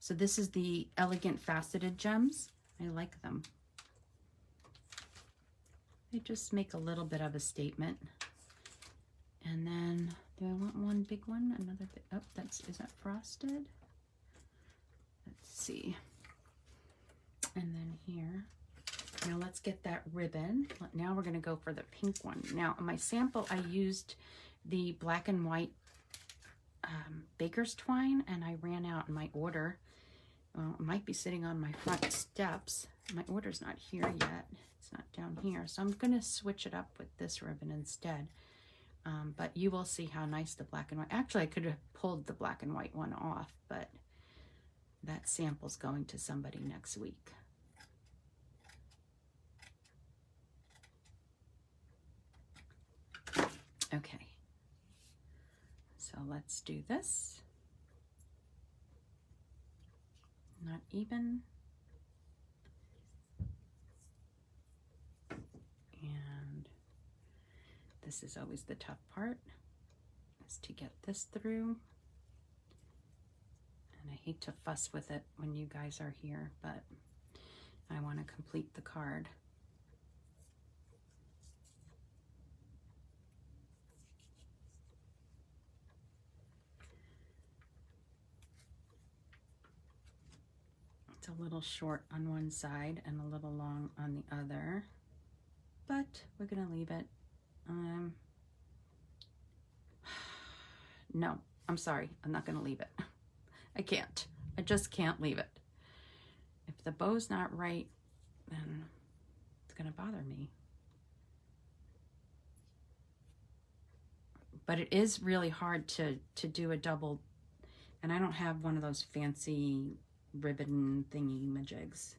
So this is the Elegant Faceted Gems. I like them. They just make a little bit of a statement. And then, do I want one big one? Another big, oh, is that frosted? Let's see. And then here, now let's get that ribbon. Now we're gonna go for the pink one. Now on my sample, I used the black and white baker's twine, and I ran out in my order. Well, it might be sitting on my front steps. My order's not here yet. It's not down here. So I'm gonna switch it up with this ribbon instead. But you will see how nice the black and white, actually I could have pulled the black and white one off, but that sample's going to somebody next week. Okay, so let's do this. Not even. And this is always the tough part, is to get this through. And I hate to fuss with it when you guys are here, but I want to complete the card. It's a little short on one side and a little long on the other, but we're gonna leave it. No, I'm sorry, I'm not gonna leave it. I can't. I just can't leave it. If the bow's not right, then it's gonna bother me. But it is really hard to do a double, and I don't have one of those fancy ribbon thingy majigs.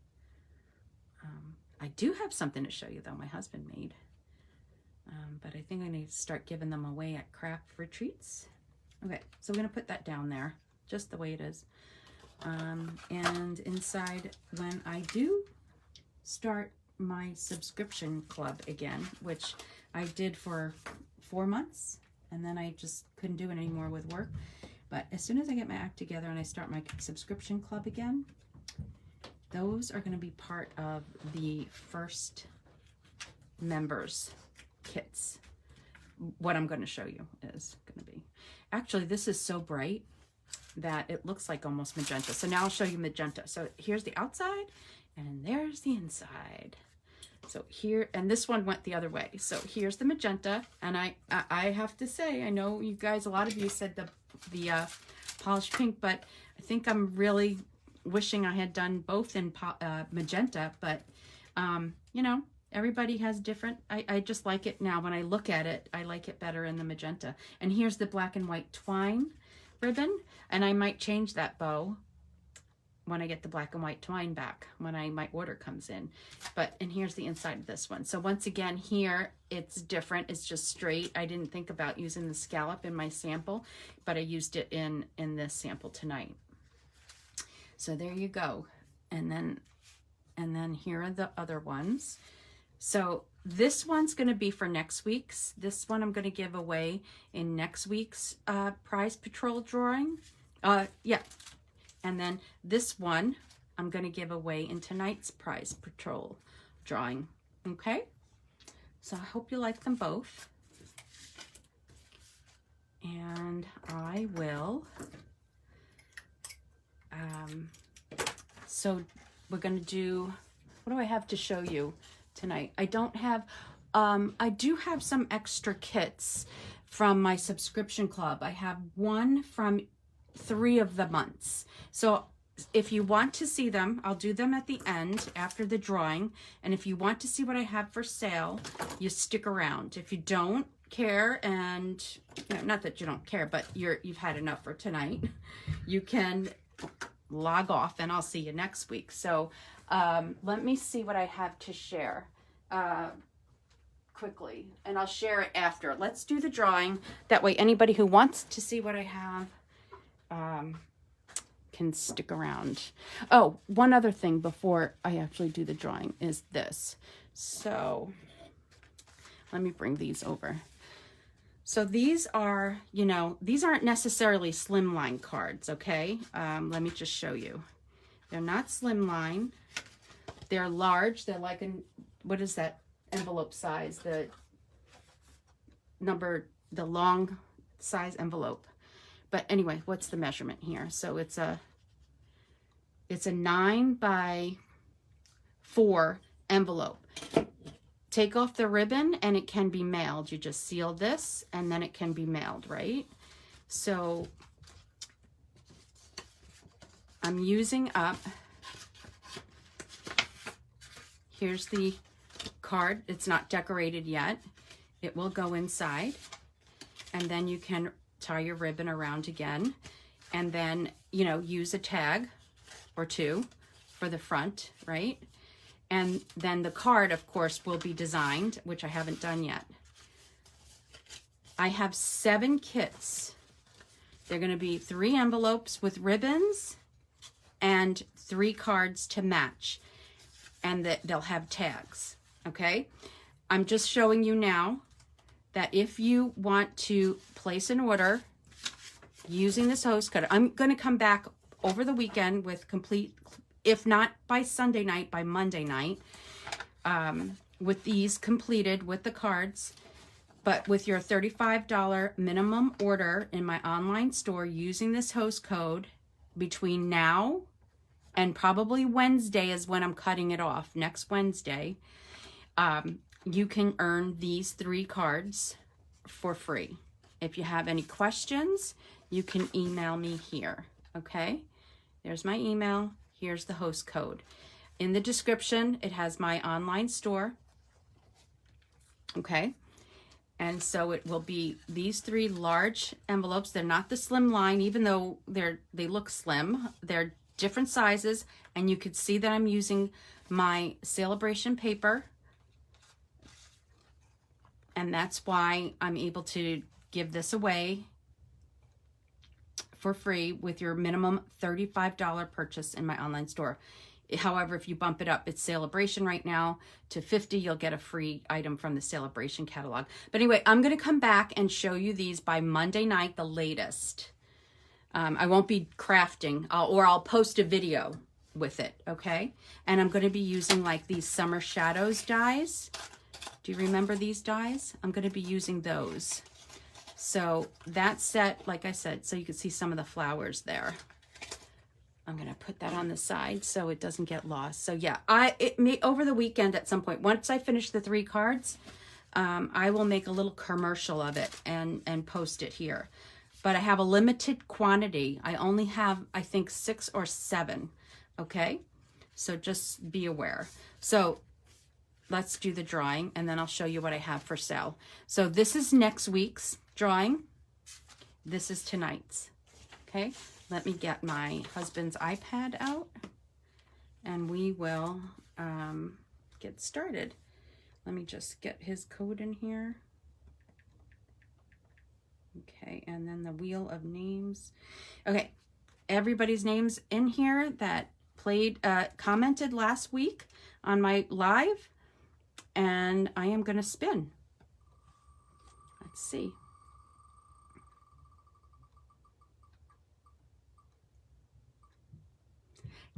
I do have something to show you though, my husband made. But I think I need to start giving them away at craft retreats. Okay, so we're gonna put that down there, just the way it is. And inside, when I do start my subscription club again, which I did for 4 months, and then I just couldn't do it anymore with work. But as soon as I get my act together and I start my subscription club again, those are gonna be part of the first members kits. What I'm gonna show you is gonna be, actually this is so bright that it looks like almost magenta. So now I'll show you magenta. So here's the outside and there's the inside. So here, and this one went the other way. So here's the magenta, and I have to say, I know you guys, a lot of you said the polished pink, but I think I'm really wishing I had done both in magenta, but you know, everybody has different, I just like it now. When I look at it, I like it better in the magenta. And here's the black and white twine ribbon, and I might change that bow when I get the black and white twine back, when my order comes in. And here's the inside of this one. So once again, here it's different. It's just straight. I didn't think about using the scallop in my sample, but I used it in this sample tonight. So there you go. And then here are the other ones. So this one's going to be for next week's. This one I'm going to give away in next week's prize patrol drawing. Yeah. And then this one I'm going to give away in tonight's prize patrol drawing. Okay? So I hope you like them both. And I will, so we're going to do, what do I have to show you tonight? I don't have, I do have some extra kits from my subscription club. I have one from 3 of the months. So if you want to see them, I'll do them at the end after the drawing. And if you want to see what I have for sale, you stick around. If you don't care, and you know, not that you don't care, but you've had enough for tonight, you can log off and I'll see you next week. So let me see what I have to share. quickly, and I'll share it after. Let's do the drawing. That way anybody who wants to see what I have can stick around. Oh, one other thing before I actually do the drawing is this. So let me bring these over. So these are, you know, these aren't necessarily slimline cards, okay? Let me just show you. They're not slimline. They're large. They're like an, what is that envelope size? The long size envelope. But anyway, what's the measurement here? So it's a 9x4 envelope. Take off the ribbon and it can be mailed. You just seal this and then it can be mailed, right? So I'm using up, here's the card. It's not decorated yet. It will go inside, and then you can tie your ribbon around again, and then, you know, use a tag or two for the front, right? And then the card, of course, will be designed, which I haven't done yet. I have 7 kits. They're going to be 3 envelopes with ribbons and 3 cards to match. And they'll have tags, okay? I'm just showing you now that if you want to place an order using this host code, I'm going to come back over the weekend with complete, if not by Sunday night, by Monday night, with these completed with the cards. But with your $35 minimum order in my online store using this host code between now and probably Wednesday is when I'm cutting it off, next Wednesday, you can earn these 3 cards for free. If you have any questions, you can email me here, okay? There's my email. Here's the host code. In the description, it has my online store, okay? And so it will be these 3 large envelopes. They're not the slim line, even though they look slim. They're different sizes, and you could see that I'm using my Celebration paper, and that's why I'm able to give this away for free with your minimum $35 purchase in my online store. However, if you bump it up, it's Celebration right now to $50, you'll get a free item from the Celebration catalog. But anyway, I'm going to come back and show you these by Monday night, the latest. I won't be crafting, or I'll post a video with it, okay? And I'm going to be using like these Summer Shadows dies. Do you remember these dies? I'm going to be using those. So that set, like I said, so you can see some of the flowers there. I'm going to put that on the side so it doesn't get lost. So yeah, over the weekend at some point, once I finish the 3 cards, I will make a little commercial of it and post it here. But I have a limited quantity. I only have, I think, 6 or 7, okay? So just be aware. So let's do the drawing, and then I'll show you what I have for sale. So this is next week's drawing. This is tonight's, okay? Let me get my husband's iPad out, and we will get started. Let me just get his code in here. Okay, and then the wheel of names. Okay, everybody's names in here that commented last week on my live, and I am going to spin. Let's see.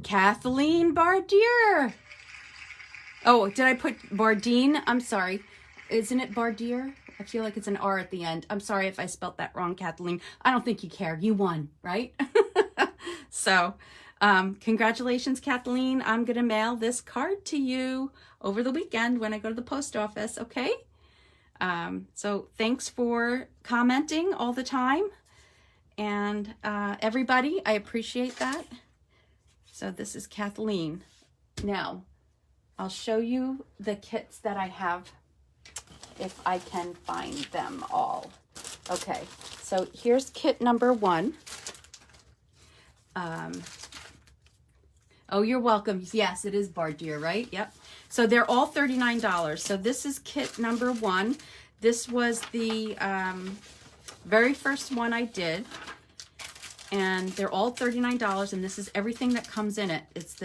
Kathleen Bardier. Oh, did I put Bardine? I'm sorry. Isn't it Bardier? I feel like it's an R at the end. I'm sorry if I spelt that wrong, Kathleen. I don't think you care. You won, right? So, congratulations, Kathleen. I'm going to mail this card to you over the weekend when I go to the post office, okay? So thanks for commenting all the time. And everybody, I appreciate that. So this is Kathleen. Now, I'll show you the kits that I have if I can find them all. Okay, so here's kit number 1. Oh, you're welcome. Yes, it is Bardier, right? Yep. So they're all $39. So this is kit number 1. This was the very first one I did. And they're all $39, and this is everything that comes in it. It's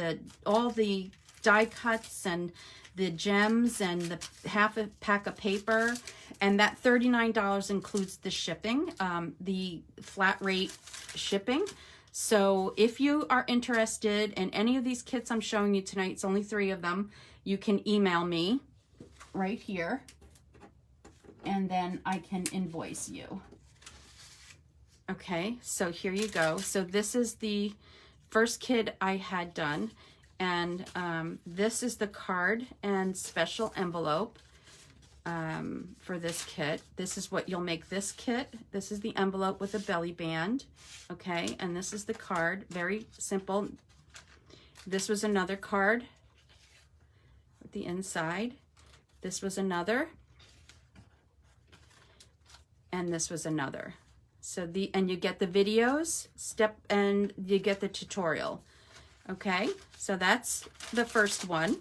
all the die cuts and the gems and the half a pack of paper. And that $39 includes the shipping, the flat rate shipping. So if you are interested in any of these kits I'm showing you tonight, it's only 3 of them, you can email me right here, and then I can invoice you. Okay, so here you go. So this is the first kit I had done, and this is the card and special envelope for this kit. This is what you'll make this kit. This is the envelope with a belly band, okay, and this is the card. Very simple. This was another card with the inside. This was another, and this was another. So and you get the videos, and you get the tutorial. Okay, so that's the first one.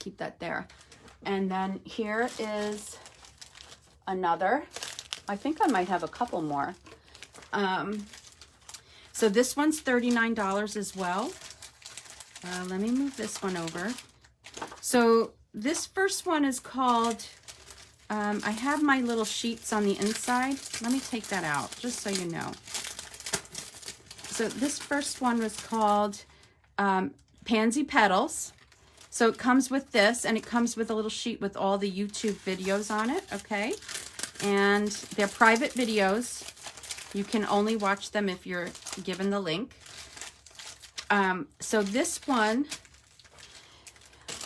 Keep that there. And then here is another. I think I might have a couple more. So this one's $39 as well. Let me move this one over. So this first one is called, I have my little sheets on the inside. Let me take that out, just so you know. So this first one was called Pansy Petals. So it comes with this, and it comes with a little sheet with all the YouTube videos on it, okay? And they're private videos. You can only watch them if you're given the link. So this one,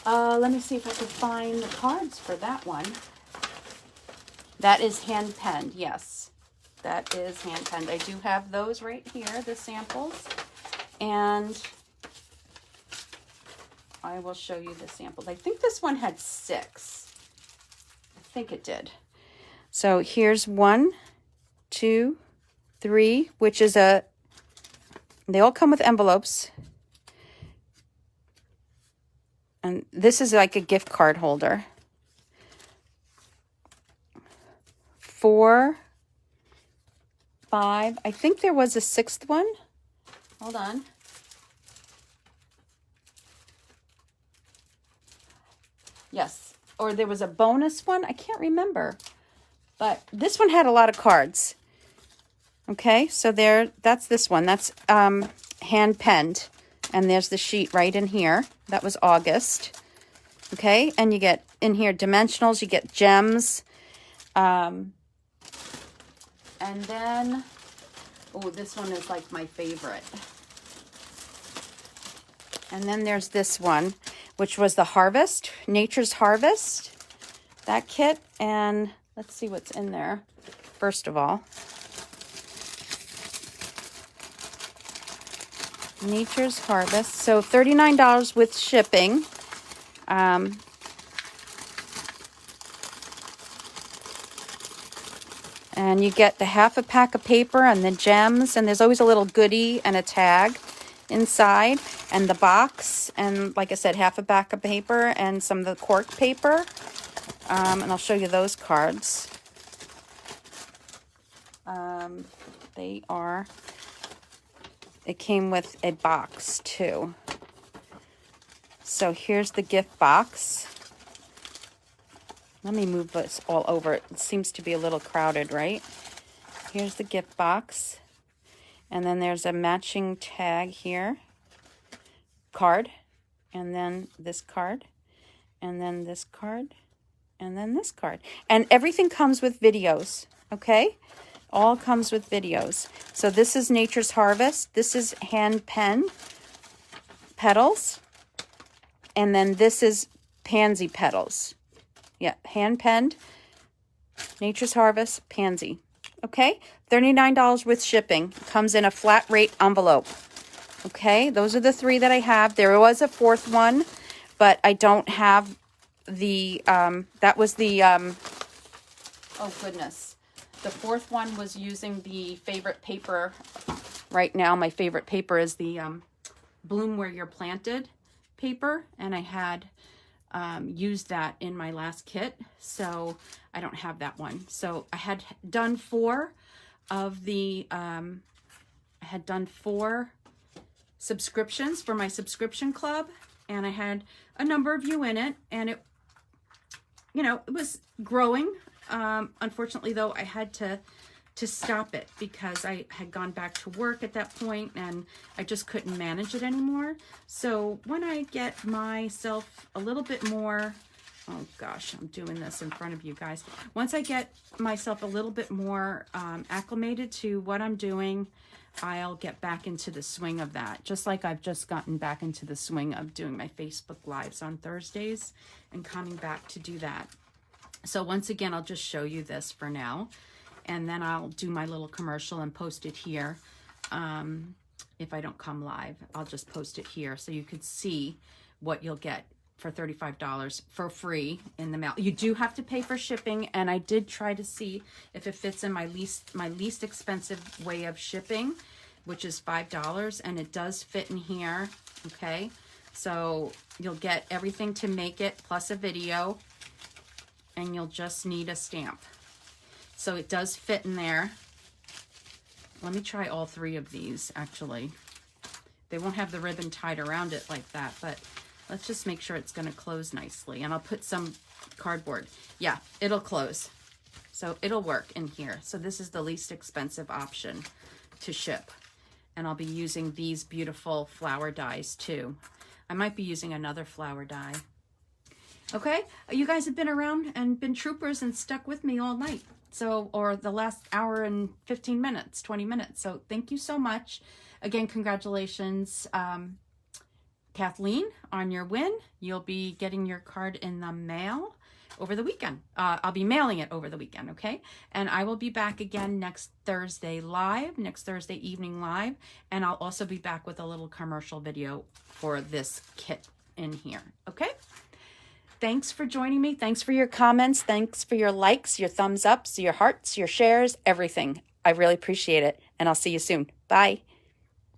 let me see if I can find the cards for that one. That is hand penned, yes. That is hand penned. I do have those right here, the samples. And I will show you the samples. I think this one had 6. I think it did. So here's 1, 2, 3, which is they all come with envelopes. And this is like a gift card holder. 4, 5. I think there was a 6th one. Hold on. Yes, or there was a bonus one. I can't remember. But this one had a lot of cards. Okay, so that's this one. That's hand penned. And there's the sheet right in here. That was August. Okay, and you get in here dimensionals, you get gems. And then, oh, this one is like my favorite. And then there's this one, which was the Harvest, Nature's Harvest, that kit. And let's see what's in there, first of all. Nature's Harvest. So $39 with shipping. And you get the half a pack of paper and the gems. And there's always a little goodie and a tag inside. And the box. And like I said, half a pack of paper and some of the cork paper. And I'll show you those cards. It came with a box too. So here's the gift box. Let me move this all over. It seems to be a little crowded, right? Here's the gift box. And then there's a matching tag here. Card. And then this card. And then this card. And then this card. And everything comes with videos, okay? All comes with videos. So this is Nature's Harvest. This is hand pen petals. And then this is Pansy Petals. Yeah, hand penned, Nature's Harvest, Pansy. Okay, $39 with shipping. Comes in a flat rate envelope. Okay, those are the 3 that I have. There was a 4th one, but I don't have the, that was the, oh goodness. The 4th one was using the favorite paper. Right now, my favorite paper is the Bloom Where You're Planted paper, and I had used that in my last kit, so I don't have that one. So I had done 4 of the, I had done 4 subscriptions for my subscription club, and I had a number of you in it, and it, you know, it was growing. Unfortunately, though, I had to stop it because I had gone back to work at that point and I just couldn't manage it anymore. So when I get myself a little bit more, oh gosh, I'm doing this in front of you guys. Once I get myself a little bit more acclimated to what I'm doing, I'll get back into the swing of that. Just like I've just gotten back into the swing of doing my Facebook Lives on Thursdays and coming back to do that. So once again, I'll just show you this for now. And then I'll do my little commercial and post it here. If I don't come live, I'll just post it here so you could see what you'll get for $35 for free in the mail. You do have to pay for shipping, and I did try to see if it fits in my least expensive way of shipping, which is $5, and it does fit in here. Okay, so you'll get everything to make it plus a video, and you'll just need a stamp. So it does fit in there. Let me try all 3 of these, actually. They won't have the ribbon tied around it like that, but let's just make sure it's gonna close nicely. And I'll put some cardboard. Yeah, it'll close. So it'll work in here. So this is the least expensive option to ship. And I'll be using these beautiful flower dies too. I might be using another flower die. Okay, you guys have been around and been troopers and stuck with me all night. So, or the last hour and 15 minutes, 20 minutes. So thank you so much. Again, congratulations, Kathleen, on your win. You'll be getting your card in the mail over the weekend. I'll be mailing it over the weekend, okay? And I will be back again next Thursday evening live. And I'll also be back with a little commercial video for this kit in here, okay? Thanks for joining me. Thanks for your comments. Thanks for your likes, your thumbs ups, your hearts, your shares, everything. I really appreciate it. And I'll see you soon. Bye.